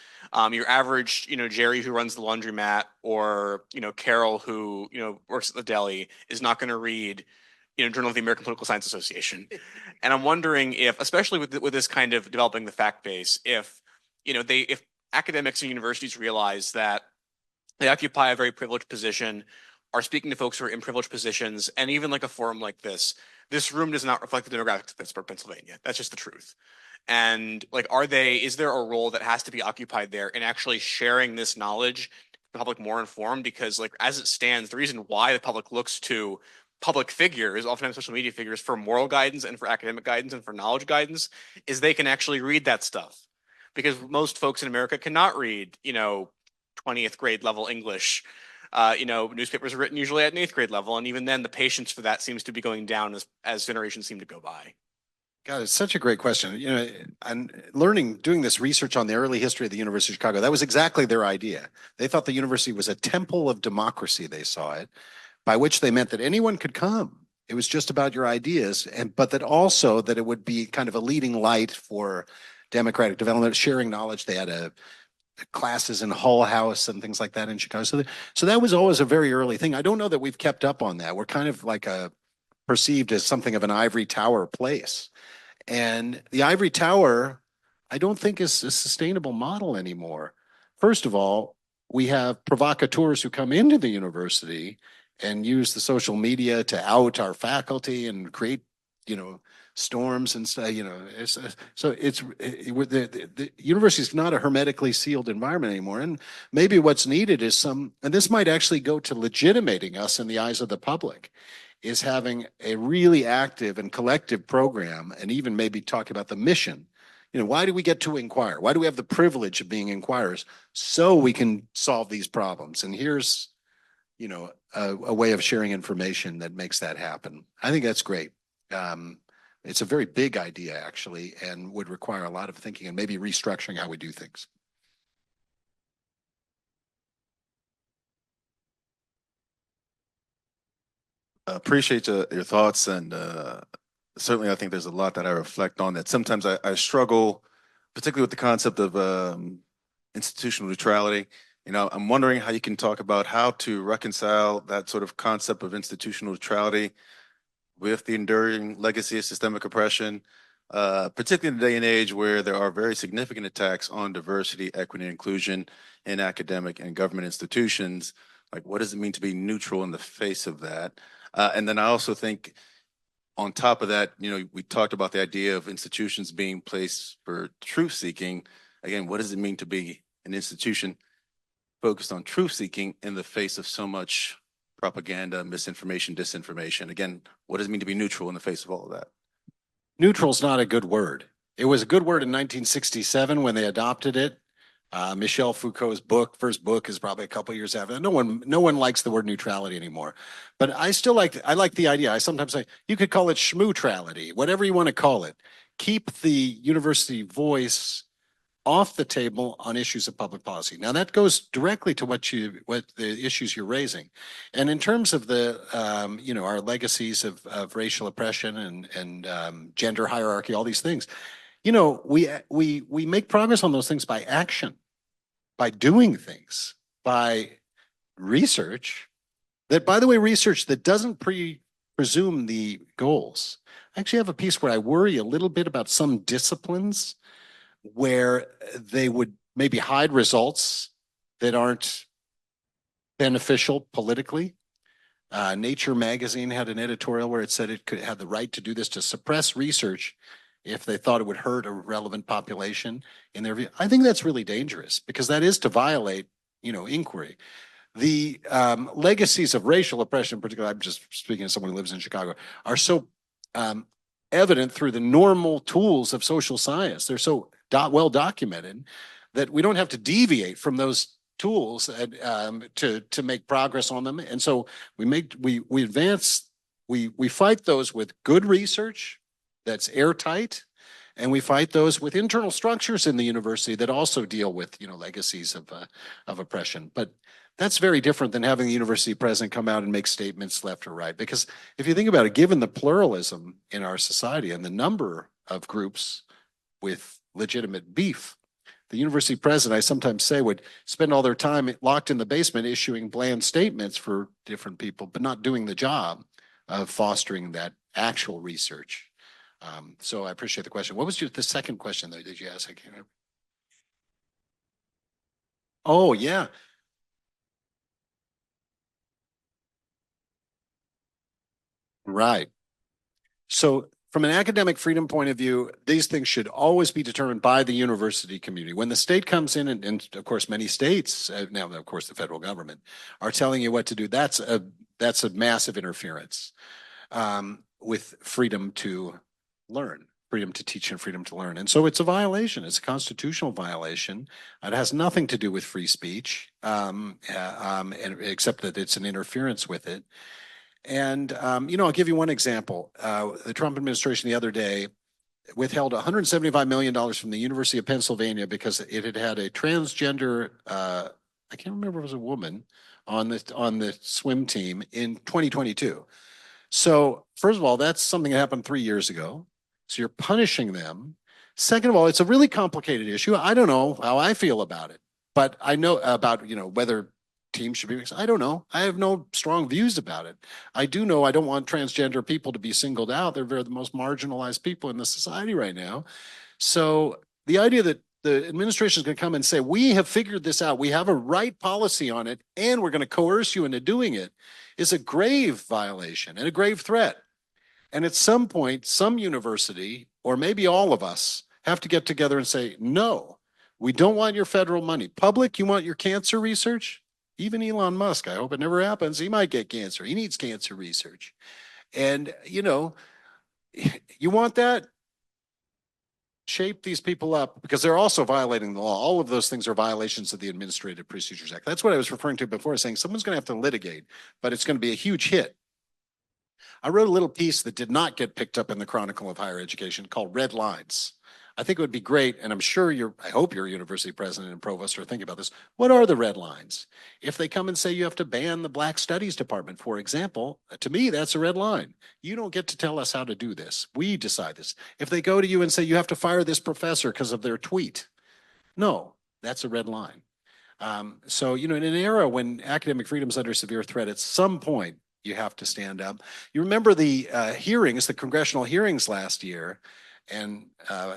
Your average, Jerry who runs the laundromat, or, Carol who, works at the deli, is not going to read, Journal of the American Political Science Association. And I'm wondering if, especially with this kind of developing the fact base, if, if academics and universities realize that they occupy a very privileged position, are speaking to folks who are in privileged positions, and even like a forum like this room does not reflect the demographics of Pittsburgh, Pennsylvania. That's just the truth. And like, is there a role that has to be occupied there in actually sharing this knowledge, the public more informed? Because like, as it stands, the reason why the public looks to public figures, oftentimes social media figures, for moral guidance and for academic guidance and for knowledge guidance is they can actually read that stuff. Because most folks in America cannot read, 20th grade level English. Newspapers are written usually at an 8th grade level. And even then the patience for that seems to be going down as generations seem to go by. God, it's such a great question. And doing this research on the early history of the University of Chicago, that was exactly their idea. They thought the university was a temple of democracy, they saw it, by which they meant that anyone could come. It was just about your ideas, but that also that it would be kind of a leading light for democratic development, sharing knowledge. They had classes in Hull House and things like that in Chicago. So that was always a very early thing. I don't know that we've kept up on that. We're kind of like perceived as something of an ivory tower place. And the ivory tower, I don't think is a sustainable model anymore. First of all, we have provocateurs who come into the university and use the social media to out our faculty and create, storms and stuff, the university is not a hermetically sealed environment anymore. And maybe what's needed is and this might actually go to legitimating us in the eyes of the public, is having a really active and collective program, and even maybe talk about the mission. Why do we get to inquire? Why do we have the privilege of being inquirers? So we can solve these problems. And here's, a way of sharing information that makes that happen. I think that's great. It's a very big idea, actually, and would require a lot of thinking and maybe restructuring how we do things. Appreciate your thoughts, and certainly I think there's a lot that I reflect on that sometimes I struggle, particularly with the concept of institutional neutrality. I'm wondering how you can talk about how to reconcile that sort of concept of institutional neutrality with the enduring legacy of systemic oppression, particularly in the day and age where there are very significant attacks on diversity, equity, and inclusion in academic and government institutions. Like, what does it mean to be neutral in the face of that? And then I also think on top of that, we talked about the idea of institutions being placed for truth seeking. Again, what does it mean to be an institution focused on truth seeking in the face of so much propaganda, misinformation, disinformation? Again, what does it mean to be neutral in the face of all of that? Neutral is not a good word. It was a good word in 1967 when they adopted it. Michel Foucault's first book is probably a couple years after. No one likes the word neutrality anymore. But I like the idea. I sometimes say you could call it schmootrality, whatever you want to call it. Keep the university voice off the table on issues of public policy. Now that goes directly to what the issues you're raising. And in terms of our legacies of racial oppression and gender hierarchy, all these things, we make progress on those things by action, by doing things, by research that, by the way, research that doesn't presume the goals. I actually have a piece where I worry a little bit about some disciplines where they would maybe hide results that aren't beneficial politically. Nature magazine had an editorial where it said it had the right to do this, to suppress research if they thought it would hurt a relevant population in their view. I think that's really dangerous because that is to violate, inquiry. The legacies of racial oppression, particularly, I'm just speaking as someone who lives in Chicago, are so evident through the normal tools of social science. They're so well documented that we don't have to deviate from those tools to make progress on them. And so we advance, we fight those with good research that's airtight, and we fight those with internal structures in the university that also deal with legacies of oppression. But that's very different than having the university president come out and make statements left or right. Because if you think about it, given the pluralism in our society and the number of groups with legitimate beef. The university president, I sometimes say, would spend all their time locked in the basement issuing bland statements for different people, but not doing the job of fostering that actual research. So I appreciate the question. What was the second question though, did you ask? I can't remember. Oh, yeah. Right. So from an academic freedom point of view, these things should always be determined by the university community. When the state comes in, and of course, many states, now of course the federal government, are telling you what to do, that's a massive interference with freedom to learn, freedom to teach and freedom to learn. And so it's a violation. It's a constitutional violation. It has nothing to do with free speech, except that it's an interference with it. And, I'll give you one example. The Trump administration the other day withheld $175 million from the University of Pennsylvania because it had had a transgender, I can't remember if it was a woman, on the swim team in 2022. So first of all, that's something that happened 3 years ago. So you're punishing them. Second of all, it's a really complicated issue. I don't know how I feel about it, but I know about, whether teams should be mixed. I don't know. I have no strong views about it. I do know I don't want transgender people to be singled out. They're the most marginalized people in the society right now. So the idea that the administration is going to come and say, we have figured this out, we have a right policy on it, and we're going to coerce you into doing it, is a grave violation and a grave threat. And at some point, some university, or maybe all of us, have to get together and say, no, we don't want your federal money. Public, you want your cancer research? Even Elon Musk, I hope it never happens. He might get cancer. He needs cancer research. And, you want that? Shape these people up, because they're also violating the law. All of those things are violations of the Administrative Procedures Act. That's what I was referring to before, saying someone's going to have to litigate, but it's going to be a huge hit. I wrote a little piece that did not get picked up in the Chronicle of Higher Education called Red Lines. I think it would be great, and I'm sure I hope your university president and provost are thinking about this. What are the red lines? If they come and say you have to ban the Black Studies Department, for example, to me, that's a red line. You don't get to tell us how to do this. We decide this. If they go to you and say you have to fire this professor because of their tweet, no, that's a red line. So, in an era when academic freedom is under severe threat, at some point, you have to stand up. You remember the hearings, the congressional hearings last year, and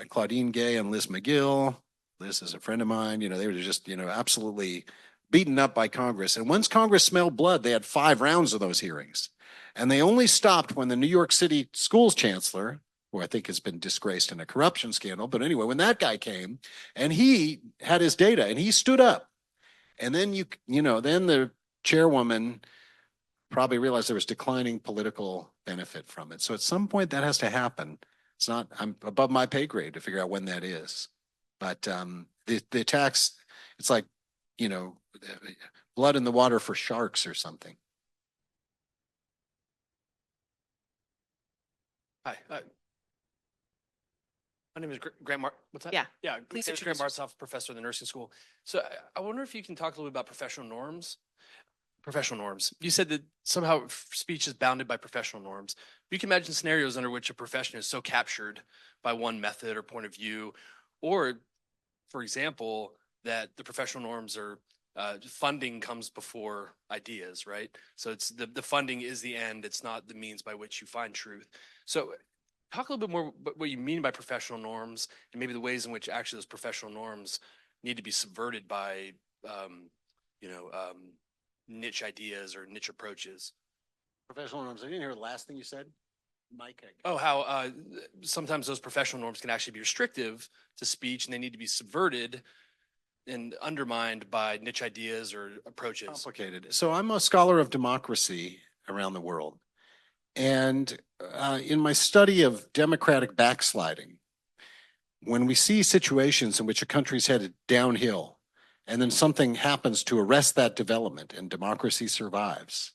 Claudine Gay and Liz McGill. Liz is a friend of mine. They were just, absolutely beaten up by Congress. And once Congress smelled blood, they had 5 rounds of those hearings. And they only stopped when the New York City schools chancellor, who I think has been disgraced in a corruption scandal, but anyway, when that guy came and he had his data and he stood up, and then then the chairwoman probably realized there was declining political benefit from it. So at some point that has to happen. It's not, I'm above my pay grade to figure out when that is. But the attacks, it's like, blood in the water for sharks or something. Hi. My name is Grant What's that? Yeah, Yeah. please My name is Grant introduce Martzoff, professor of the nursing school. So I wonder if you can talk a little bit about professional norms. Professional norms. You said that somehow speech is bounded by professional norms. You can imagine scenarios under which a profession is so captured by one method or point of view, or, for example, that the professional norms are funding comes before ideas, right? So it's the funding is the end. It's not the means by which you find truth. So talk a little bit more about what you mean by professional norms, and maybe the ways in which actually those professional norms need to be subverted by, niche ideas or niche approaches. Professional norms. I didn't hear the last thing you said. Mike. Oh, how sometimes those professional norms can actually be restrictive to speech, and they need to be subverted and undermined by niche ideas or approaches. Complicated. So I'm a scholar of democracy around the world. And in my study of democratic backsliding, when we see situations in which a country's headed downhill, and then something happens to arrest that development and democracy survives.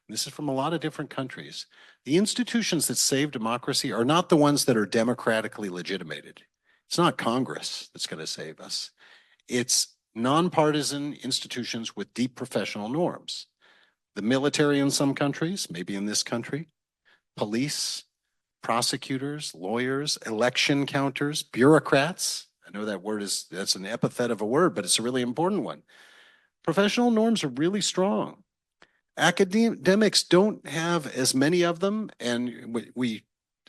And this is from a lot of different countries. The institutions that save democracy are not the ones that are democratically legitimated. It's not Congress that's going to save us. It's nonpartisan institutions with deep professional norms. The military in some countries, maybe in this country, police, prosecutors, lawyers, election counters, bureaucrats. I know that word that's an epithet of a word, but it's a really important one. Professional norms are really strong. Academics don't have as many of them, and we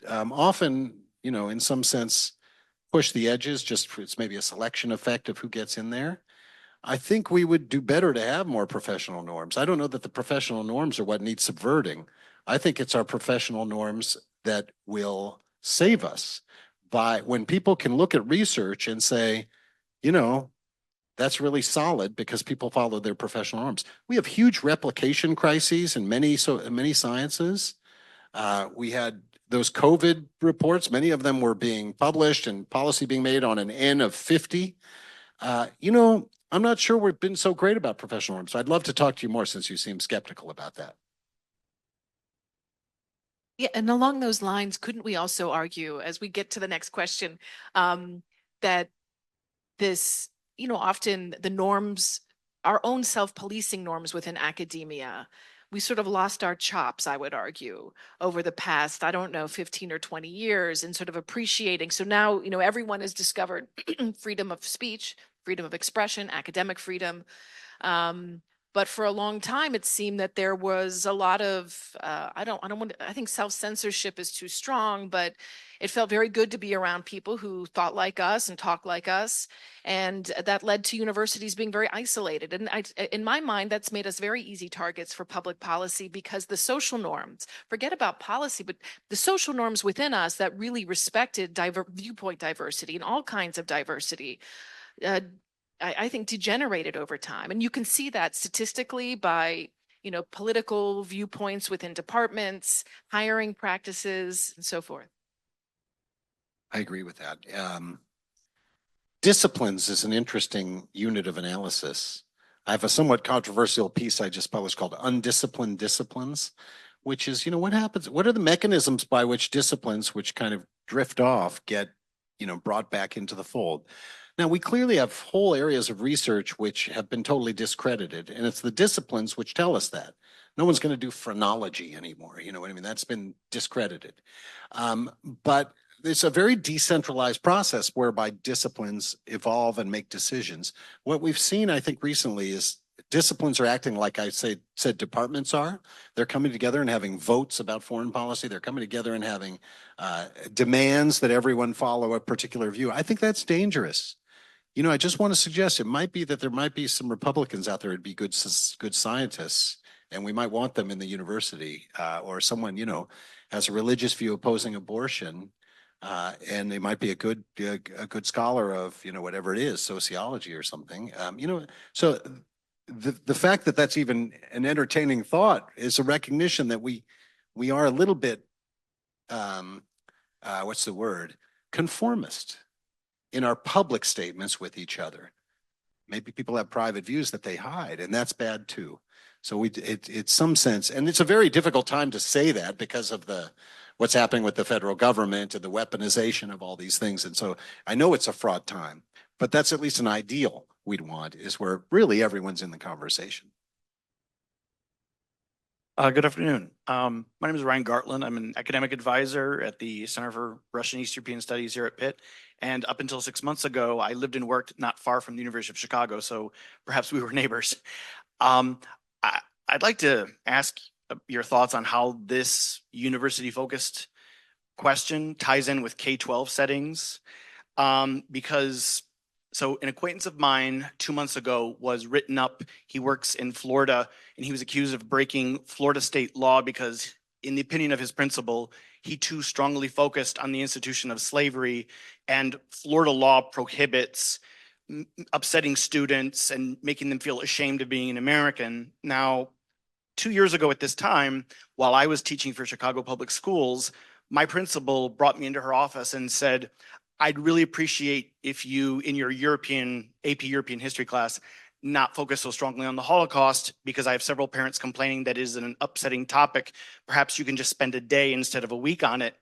often, in some sense, push the edges. It's maybe a selection effect of who gets in there. I think we would do better to have more professional norms. I don't know that the professional norms are what needs subverting. I think it's our professional norms that will save us by when people can look at research and say, that's really solid because people follow their professional norms. We have huge replication crises in many sciences. We had those COVID reports. Many of them were being published and policy being made on an N of 50. I'm not sure we've been so great about professional norms. So I'd love to talk to you more since you seem skeptical about that. Yeah, and along those lines, couldn't we also argue, as we get to the next question, that this, often the norms, our own self-policing norms within academia, we sort of lost our chops, I would argue, over the past, I don't know, 15 or 20 years in sort of appreciating. So now, everyone has discovered freedom of speech, freedom of expression, academic freedom. But for a long time, it seemed that there was a lot of, I think self-censorship is too strong, but it felt very good to be around people who thought like us and talked like us. And that led to universities being very isolated. And in my mind, that's made us very easy targets for public policy because the social norms, forget about policy, but the social norms within us that really respected viewpoint diversity and all kinds of diversity, I think degenerated over time. And you can see that statistically by, political viewpoints within departments, hiring practices, and so forth. I agree with that. Disciplines is an interesting unit of analysis. I have a somewhat controversial piece I just published called Undisciplined Disciplines, which is, what happens? What are the mechanisms by which disciplines which kind of drift off get, brought back into the fold? Now, we clearly have whole areas of research which have been totally discredited, and it's the disciplines which tell us that. No one's going to do phrenology anymore, you know what I mean? That's been discredited. But it's a very decentralized process whereby disciplines evolve and make decisions. What we've seen, I think, recently is disciplines are acting like I said departments are. They're coming together and having votes about foreign policy. They're coming together and having demands that everyone follow a particular view. I think that's dangerous. I just want to suggest it might be that there might be some Republicans out there who'd be good scientists, and we might want them in the university, or someone, has a religious view opposing abortion, and they might be a good scholar of, whatever it is, sociology or something. So the fact that that's even an entertaining thought is a recognition that we are a little bit, what's the word? Conformist in our public statements with each other. Maybe people have private views that they hide, and that's bad too. So it's some sense, and it's a very difficult time to say that because of what's happening with the federal government and the weaponization of all these things. And so I know it's a fraught time, but that's at least an ideal we'd want, is where really everyone's in the conversation. Good afternoon. My name is Ryan Gartland. I'm an academic advisor at the Center for Russian East European Studies here at Pitt. And up until 6 months ago, I lived and worked not far from the University of Chicago, so perhaps we were neighbors. I'd like to ask your thoughts on how this university-focused question ties in with K-12 settings, because an acquaintance of mine 2 months ago was written up. He works in Florida, and he was accused of breaking Florida state law because, in the opinion of his principal, he too strongly focused on the institution of slavery, and Florida law prohibits upsetting students and making them feel ashamed of being an American. Now, 2 years ago at this time, while I was teaching for Chicago Public Schools, my principal brought me into her office and said, I'd really appreciate if you, in your AP European history class, not focus so strongly on the Holocaust, because I have several parents complaining that is an upsetting topic. Perhaps you can just spend a day instead of a week on it.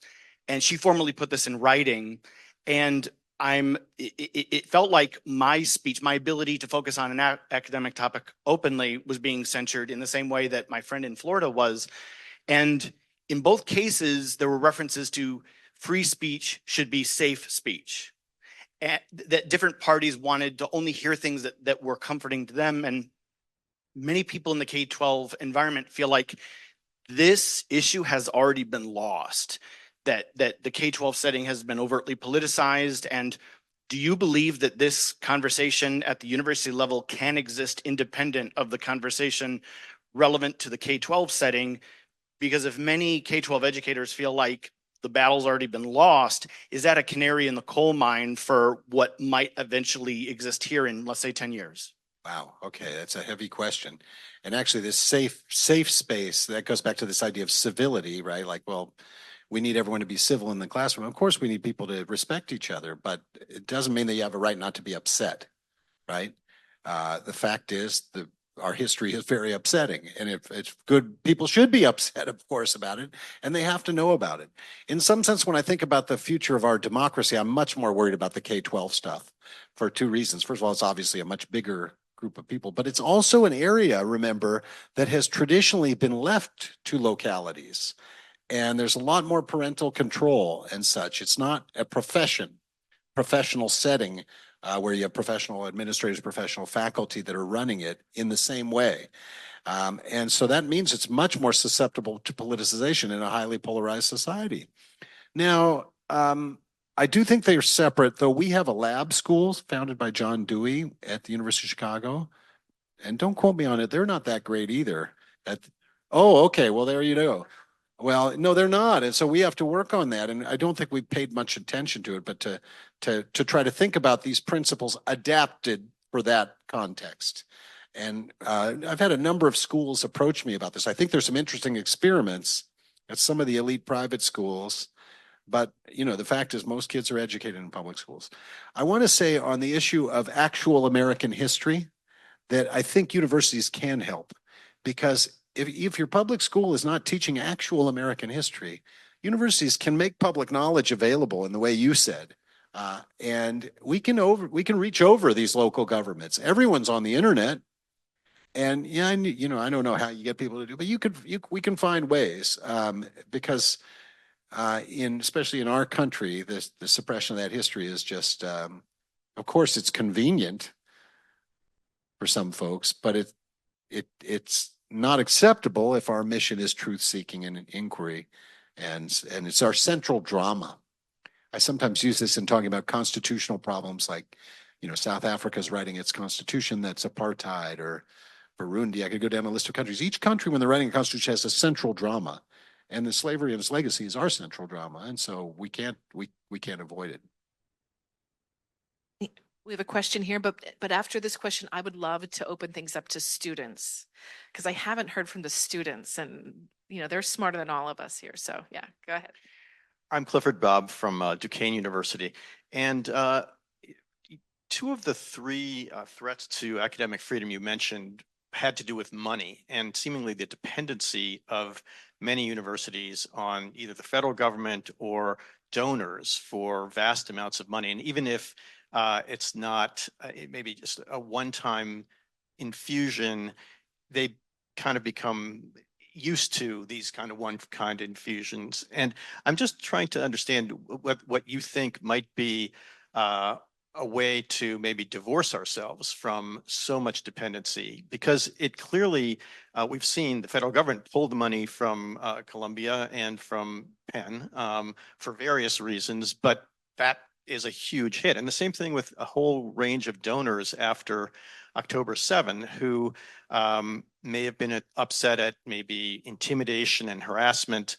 And she formally put this in writing. And it felt like my speech, my ability to focus on an academic topic openly was being censured in the same way that my friend in Florida was. And in both cases, there were references to free speech should be safe speech. And that different parties wanted to only hear things that were comforting to them. And many people in the K-12 environment feel like this issue has already been lost, that the K-12 setting has been overtly politicized. And do you believe that this conversation at the university level can exist independent of the conversation relevant to the K-12 setting? Because if many K-12 educators feel like the battle's already been lost, is that a canary in the coal mine for what might eventually exist here in, let's say, 10 years? Wow. Okay. That's a heavy question. And actually this safe space, that goes back to this idea of civility, right? Like, well, we need everyone to be civil in the classroom. Of course, we need people to respect each other, but it doesn't mean that you have a right not to be upset, right? The fact is our history is very upsetting. And if it's good, people should be upset, of course, about it, and they have to know about it. In some sense, when I think about the future of our democracy, I'm much more worried about the K-12 stuff for two reasons. First of all, it's obviously a much bigger group of people, but it's also an area, remember, that has traditionally been left to localities. And there's a lot more parental control and such. It's not a professional setting where you have professional administrators, professional faculty that are running it in the same way. And so that means it's much more susceptible to politicization in a highly polarized society. Now, I do think they're separate, though. We have a lab school founded by John Dewey at the University of Chicago. And don't quote me on it. They're not that great either. Oh, okay. Well, there you go. Well, no, they're not. And so we have to work on that. And I don't think we've paid much attention to it, but to try to think about these principles adapted for that context. And I've had a number of schools approach me about this. I think there's some interesting experiments at some of the elite private schools, but the fact is most kids are educated in public schools. I want to say on the issue of actual American history that I think universities can help, because if your public school is not teaching actual American history, universities can make public knowledge available in the way you said. And we can reach over these local governments. Everyone's on the internet. And yeah, I don't know how you get people to do, but we can find ways, because especially in our country, the suppression of that history is just, of course, it's convenient for some folks, but it's not acceptable if our mission is truth-seeking and inquiry, and it's our central drama. I sometimes use this in talking about constitutional problems, like South Africa's writing its constitution that's apartheid, or Burundi. I could go down a list of countries. Each country, when they're writing a constitution, has a central drama, and the slavery and its legacy is our central drama, and so we can't avoid it. We have a question here, but after this question, I would love to open things up to students, because I haven't heard from the students, and they're smarter than all of us here. So yeah, go ahead. I'm Clifford Bob from Duquesne University, and two of the three threats to academic freedom you mentioned had to do with money and seemingly the dependency of many universities on either the federal government or donors for vast amounts of money. And even if it's not, it may be just a one-time infusion, they kind of become used to these kind of one-kind infusions. And I'm just trying to understand what you think might be a way to maybe divorce ourselves from so much dependency, because it clearly, we've seen the federal government pull the money from Columbia and from Penn for various reasons, but that is a huge hit. And the same thing with a whole range of donors after October 7, who may have been upset at maybe intimidation and harassment,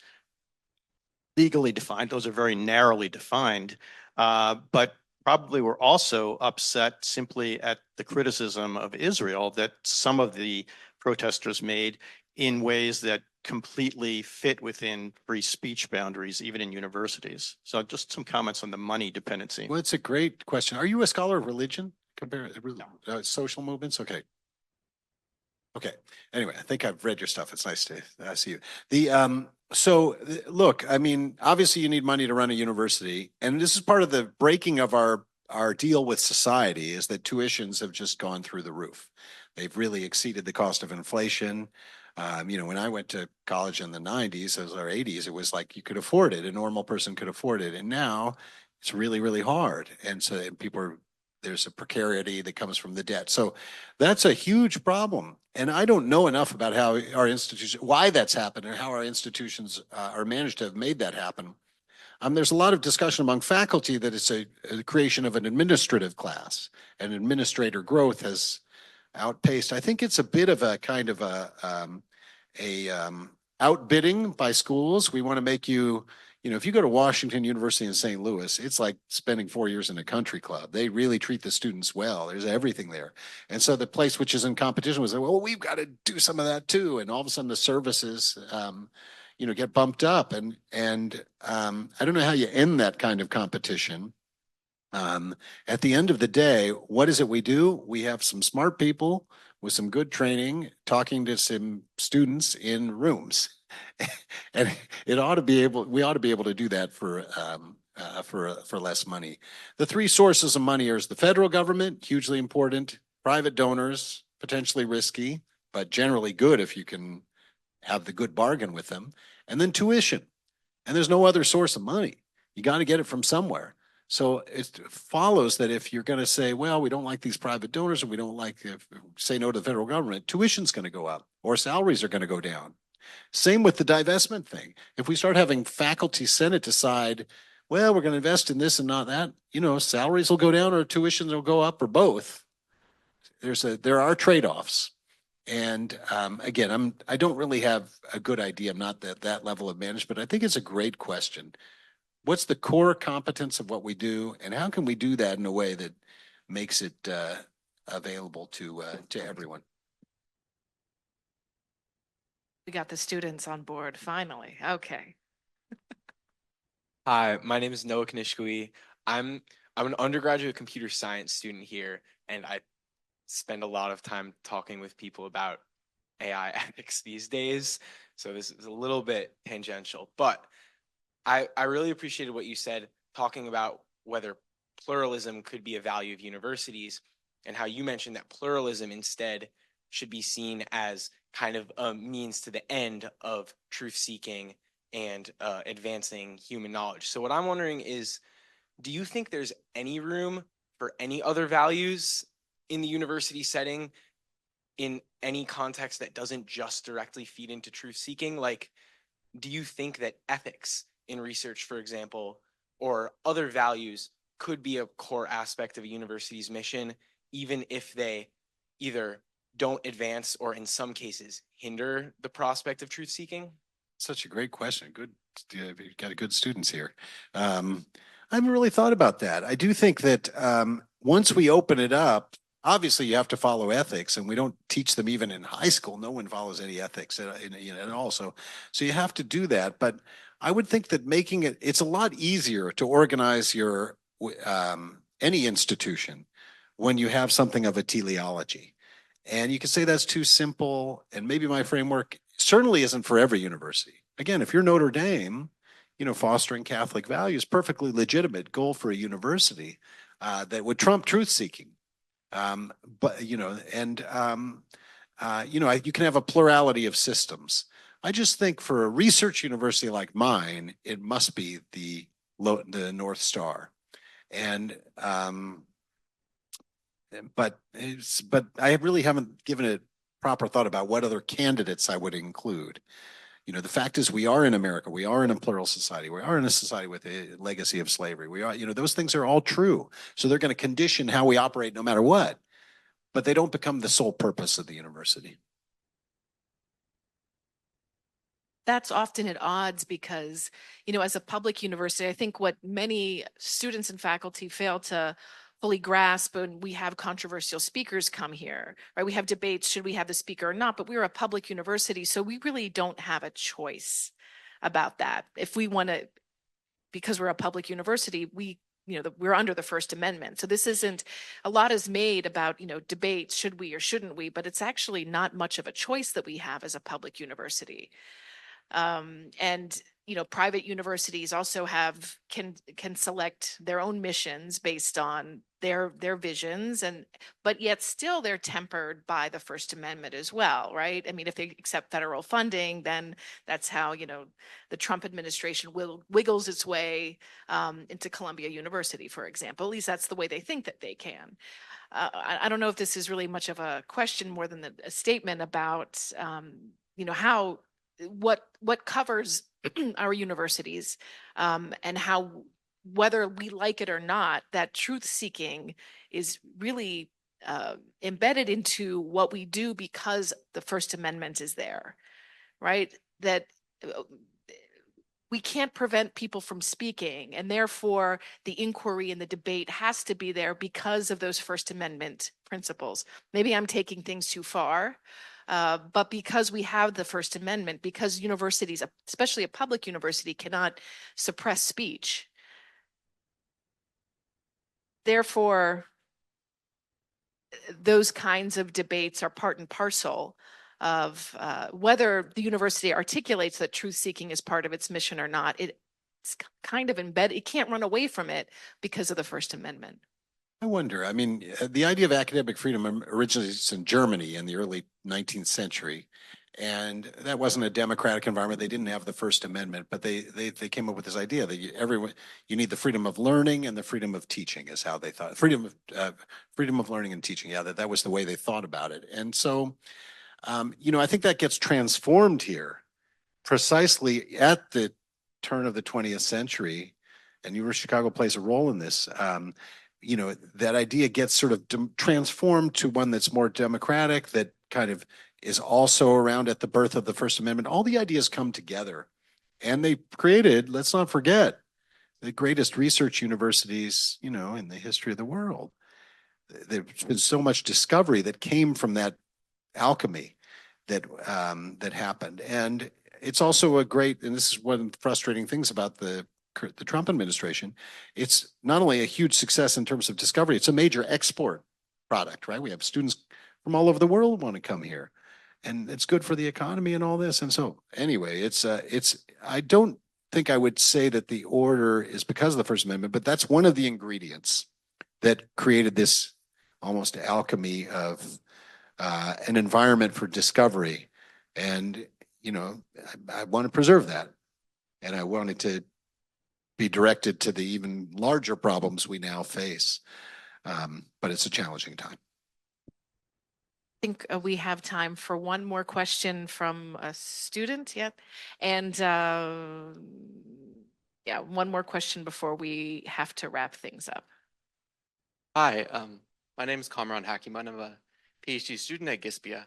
legally defined. Those are very narrowly defined, but probably were also upset simply at the criticism of Israel that some of the protesters made in ways that completely fit within free speech boundaries, even in universities. So just some comments on the money dependency. Well, it's a great question. Are you a scholar of religion? Social movements? Okay. Okay. Anyway, I think I've read your stuff. It's nice to see you. Look, I mean, obviously you need money to run a university, and this is part of the breaking of our deal with society, is that tuitions have just gone through the roof. They've really exceeded the cost of inflation. When I went to college in the 90s or 80s, it was like you could afford it. A normal person could afford it. And now it's really, really hard. And so there's a precarity that comes from the debt. So that's a huge problem. And I don't know enough about how our institutions, why that's happened and how our institutions are managed to have made that happen. There's a lot of discussion among faculty that it's a creation of an administrative class, and administrator growth has outpaced. I think it's a bit of a kind of outbidding by schools. We want to make you, if you go to Washington University in St. Louis, it's like spending 4 years in a country club. They really treat the students well. There's everything there. And so the place which is in competition was like, well, we've got to do some of that too. And all of a sudden the services, get bumped up. And I don't know how you end that kind of competition. At the end of the day, what is it we do? We have some smart people with some good training talking to some students in rooms. And we ought to be able to do that for less money. The three sources of money are the federal government, hugely important, private donors, potentially risky, but generally good if you can have the good bargain with them, and then tuition. And there's no other source of money. You got to get it from somewhere. So it follows that if you're going to say, well, we don't like these private donors and we don't say no to the federal government, tuition's going to go up or salaries are going to go down. Same with the divestment thing. If we start having faculty senate decide, well, we're going to invest in this and not that, salaries will go down or tuitions will go up or both. There are trade-offs. And again, I don't really have a good idea. I'm not that level of management. I think it's a great question. What's the core competence of what we do, and how can we do that in a way that makes it available to everyone? We got the students on board finally. Okay. Hi, my name is Noah Kanishkui. I'm an undergraduate computer science student here, and I spend a lot of time talking with people about AI ethics these days. So this is a little bit tangential, but I really appreciated what you said, talking about whether pluralism could be a value of universities, and how you mentioned that pluralism instead should be seen as kind of a means to the end of truth seeking and advancing human knowledge. So what I'm wondering is, do you think there's any room for any other values in the university setting in any context that doesn't just directly feed into truth seeking? Like, do you think that ethics in research, for example, or other values could be a core aspect of a university's mission, even if they either don't advance or in some cases hinder the prospect of truth seeking? Such a great question. Good. You've got good students here. I haven't really thought about that. I do think that once we open it up, obviously you have to follow ethics, and we don't teach them even in high school. No one follows any ethics at all. So you have to do that. But I would think that it's a lot easier to organize your any institution when you have something of a teleology. And you can say that's too simple, and maybe my framework certainly isn't for every university. Again, if you're Notre Dame, fostering Catholic values, perfectly legitimate goal for a university that would trump truth seeking. But you can have a plurality of systems. I just think for a research university like mine, it must be the North Star. And but I really haven't given it proper thought about what other candidates I would include. The fact is we are in America. We are in a plural society. We are in a society with a legacy of slavery. We are, those things are all true. So they're going to condition how we operate no matter what, but they don't become the sole purpose of the university. That's often at odds because, as a public university, I think what many students and faculty fail to fully grasp, and we have controversial speakers come here, right? We have debates, should we have the speaker or not, but we're a public university, so we really don't have a choice about that. If we want to, because we're a public university, we're under the First Amendment. So this isn't, a lot is made about, debates, should we or shouldn't we, but it's actually not much of a choice that we have as a public university. And private universities also can select their own missions based on their visions, but yet still they're tempered by the First Amendment as well, right? I mean, if they accept federal funding, then that's how, the Trump administration wiggles its way into Columbia University, for example. At least that's the way they think that they can. I don't know if this is really much of a question more than a statement about, what covers our universities, and how, whether we like it or not, that truth seeking is really embedded into what we do because the First Amendment is there, right? That we can't prevent people from speaking, and therefore the inquiry and the debate has to be there because of those First Amendment principles. Maybe I'm taking things too far, but because we have the First Amendment, because universities, especially a public university, cannot suppress speech, therefore, those kinds of debates are part and parcel of whether the university articulates that truth seeking is part of its mission or not. It's kind of embedded. It can't run away from it because of the First Amendment. I wonder, I mean, the idea of academic freedom originates in Germany in the early 19th century. And that wasn't a democratic environment. They didn't have the First Amendment, but they came up with this idea that you need the freedom of learning and the freedom of teaching is how they thought. Freedom of learning and teaching. Yeah, that was the way they thought about it. And so, I think that gets transformed here precisely at the turn of the 20th century, and University of Chicago plays a role in this. That idea gets sort of transformed to one that's more democratic, that kind of is also around at the birth of the First Amendment. All the ideas come together, and they created, let's not forget, the greatest research universities, in the history of the world. There's been so much discovery that came from that alchemy that happened. And it's also and this is one of the frustrating things about the Trump administration. It's not only a huge success in terms of discovery, it's a major export product, right? We have students from all over the world want to come here, and it's good for the economy and all this. And so anyway, I don't think I would say that the order is because of the First Amendment, but that's one of the ingredients that created this almost alchemy of an environment for discovery. And, I want to preserve that. And I want it to be directed to the even larger problems we now face. But it's a challenging time. I think we have time for one more question from a student yet. And one more question before we have to wrap things up. Hi, my name is Kamran Hakiman. I'm a PhD student at Gispia.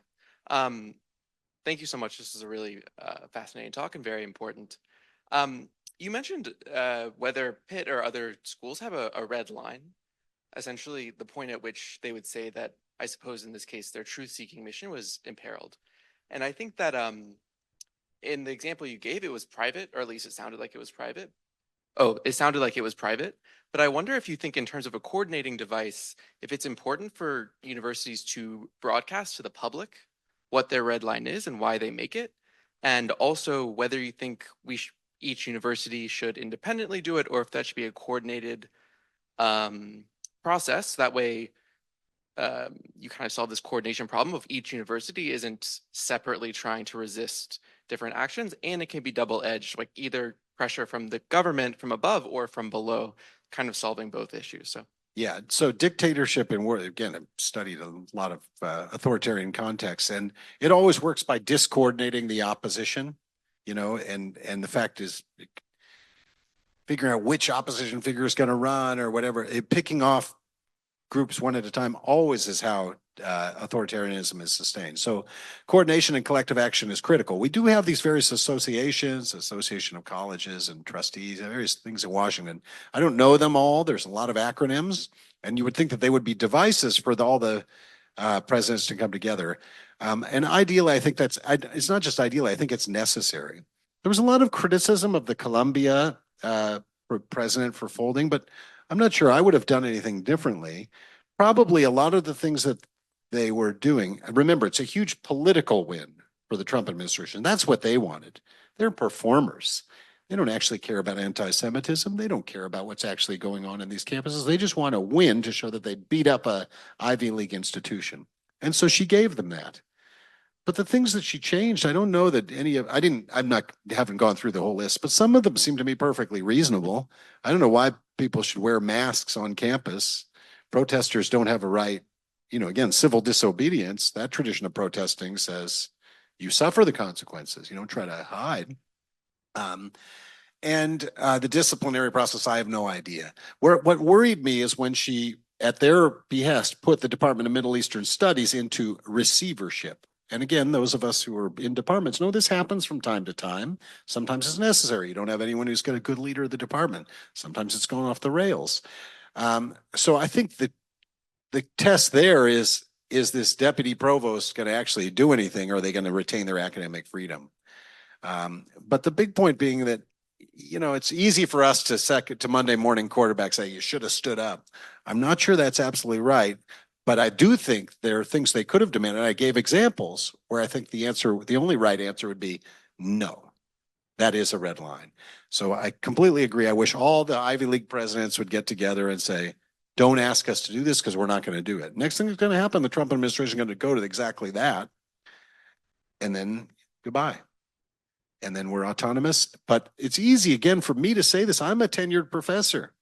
Thank you so much. This is a really fascinating talk and very important. You mentioned whether Pitt or other schools have a red line, essentially the point at which they would say that, I suppose in this case, their truth-seeking mission was imperiled. And I think that in the example you gave, it was private, or at least it sounded like it was private. Oh, it sounded like it was private. But I wonder if you think in terms of a coordinating device, if it's important for universities to broadcast to the public what their red line is and why they make it. And also whether you think each university should independently do it, or if that should be a coordinated process. That way you kind of solve this coordination problem of each university isn't separately trying to resist different actions, and it can be double-edged, like either pressure from the government from above or from below, kind of solving both issues. So yeah, so dictatorship and war, again, I've studied a lot of authoritarian contexts, and it always works by discoordinating the opposition, and the fact is figuring out which opposition figure is going to run or whatever, picking off groups one at a time always is how authoritarianism is sustained. So coordination and collective action is critical. We do have these various associations, Association of Colleges and Trustees, and various things in Washington. I don't know them all. There's a lot of acronyms, and you would think that they would be devices for all the presidents to come together. And ideally, I think it's not just ideally, I think it's necessary. There was a lot of criticism of the Columbia president for folding, but I'm not sure I would have done anything differently. Probably a lot of the things that they were doing, remember, it's a huge political win for the Trump administration. That's what they wanted. They're performers. They don't actually care about anti-Semitism. They don't care about what's actually going on in these campuses. They just want to win to show that they beat up a Ivy League institution. And so she gave them that. But the things that she changed, I don't know that any of, haven't gone through the whole list, but some of them seem to me perfectly reasonable. I don't know why people should wear masks on campus. Protesters don't have a right, again, civil disobedience. That tradition of protesting says you suffer the consequences. You don't try to hide. And the disciplinary process, I have no idea. What worried me is when she, at their behest, put the Department of Middle Eastern Studies into receivership. And again, those of us who are in departments know this happens from time to time. Sometimes it's necessary. You don't have anyone who's got a good leader of the department. Sometimes it's going off the rails. So I think the test there is this deputy provost going to actually do anything, or are they going to retain their academic freedom? But the big point being that, it's easy for us to Monday morning quarterback say, you should have stood up. I'm not sure that's absolutely right, but I do think there are things they could have demanded. I gave examples where I think the only right answer would be no. That is a red line. So I completely agree. I wish all the Ivy League presidents would get together and say, don't ask us to do this because we're not going to do it. Next thing that's going to happen, the Trump administration is going to go to exactly that. And then goodbye. And then we're autonomous. But it's easy, again, for me to say this. I'm a tenured professor.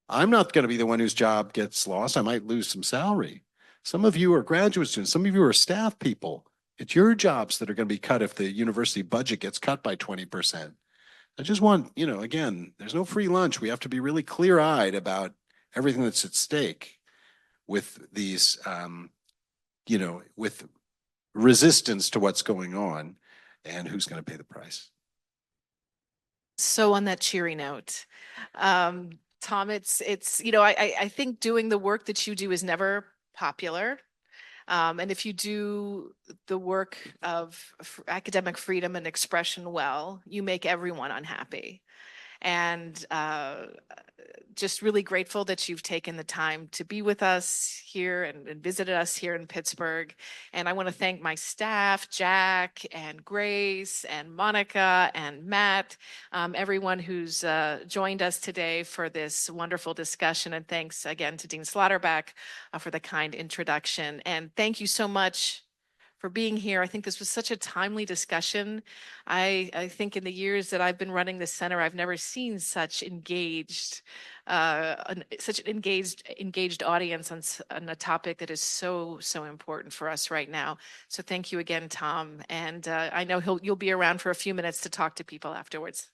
I'm not going to be the one whose job gets lost. I might lose some salary. Some of you are graduate students. Some of you are staff people. It's your jobs that are going to be cut if the university budget gets cut by 20%. I just want, again, there's no free lunch. We have to be really clear-eyed about everything that's at stake with these, with resistance to what's going on and who's going to pay the price. So on that cheery note, Tom, it's I think doing the work that you do is never popular. And if you do the work of academic freedom and expression well, you make everyone unhappy. And just really grateful that you've taken the time to be with us here and visited us here in Pittsburgh. And I want to thank my staff, Jack and Grace and Monica and Matt, everyone who's joined us today for this wonderful discussion. And thanks again to Dean Slaughterback for the kind introduction. And thank you so much for being here. I think this was such a timely discussion. I think in the years that I've been running the center, I've never seen such an engaged audience on a topic that is so important for us right now. So thank you again, Tom. And I know you'll be around for a few minutes to talk to people afterwards.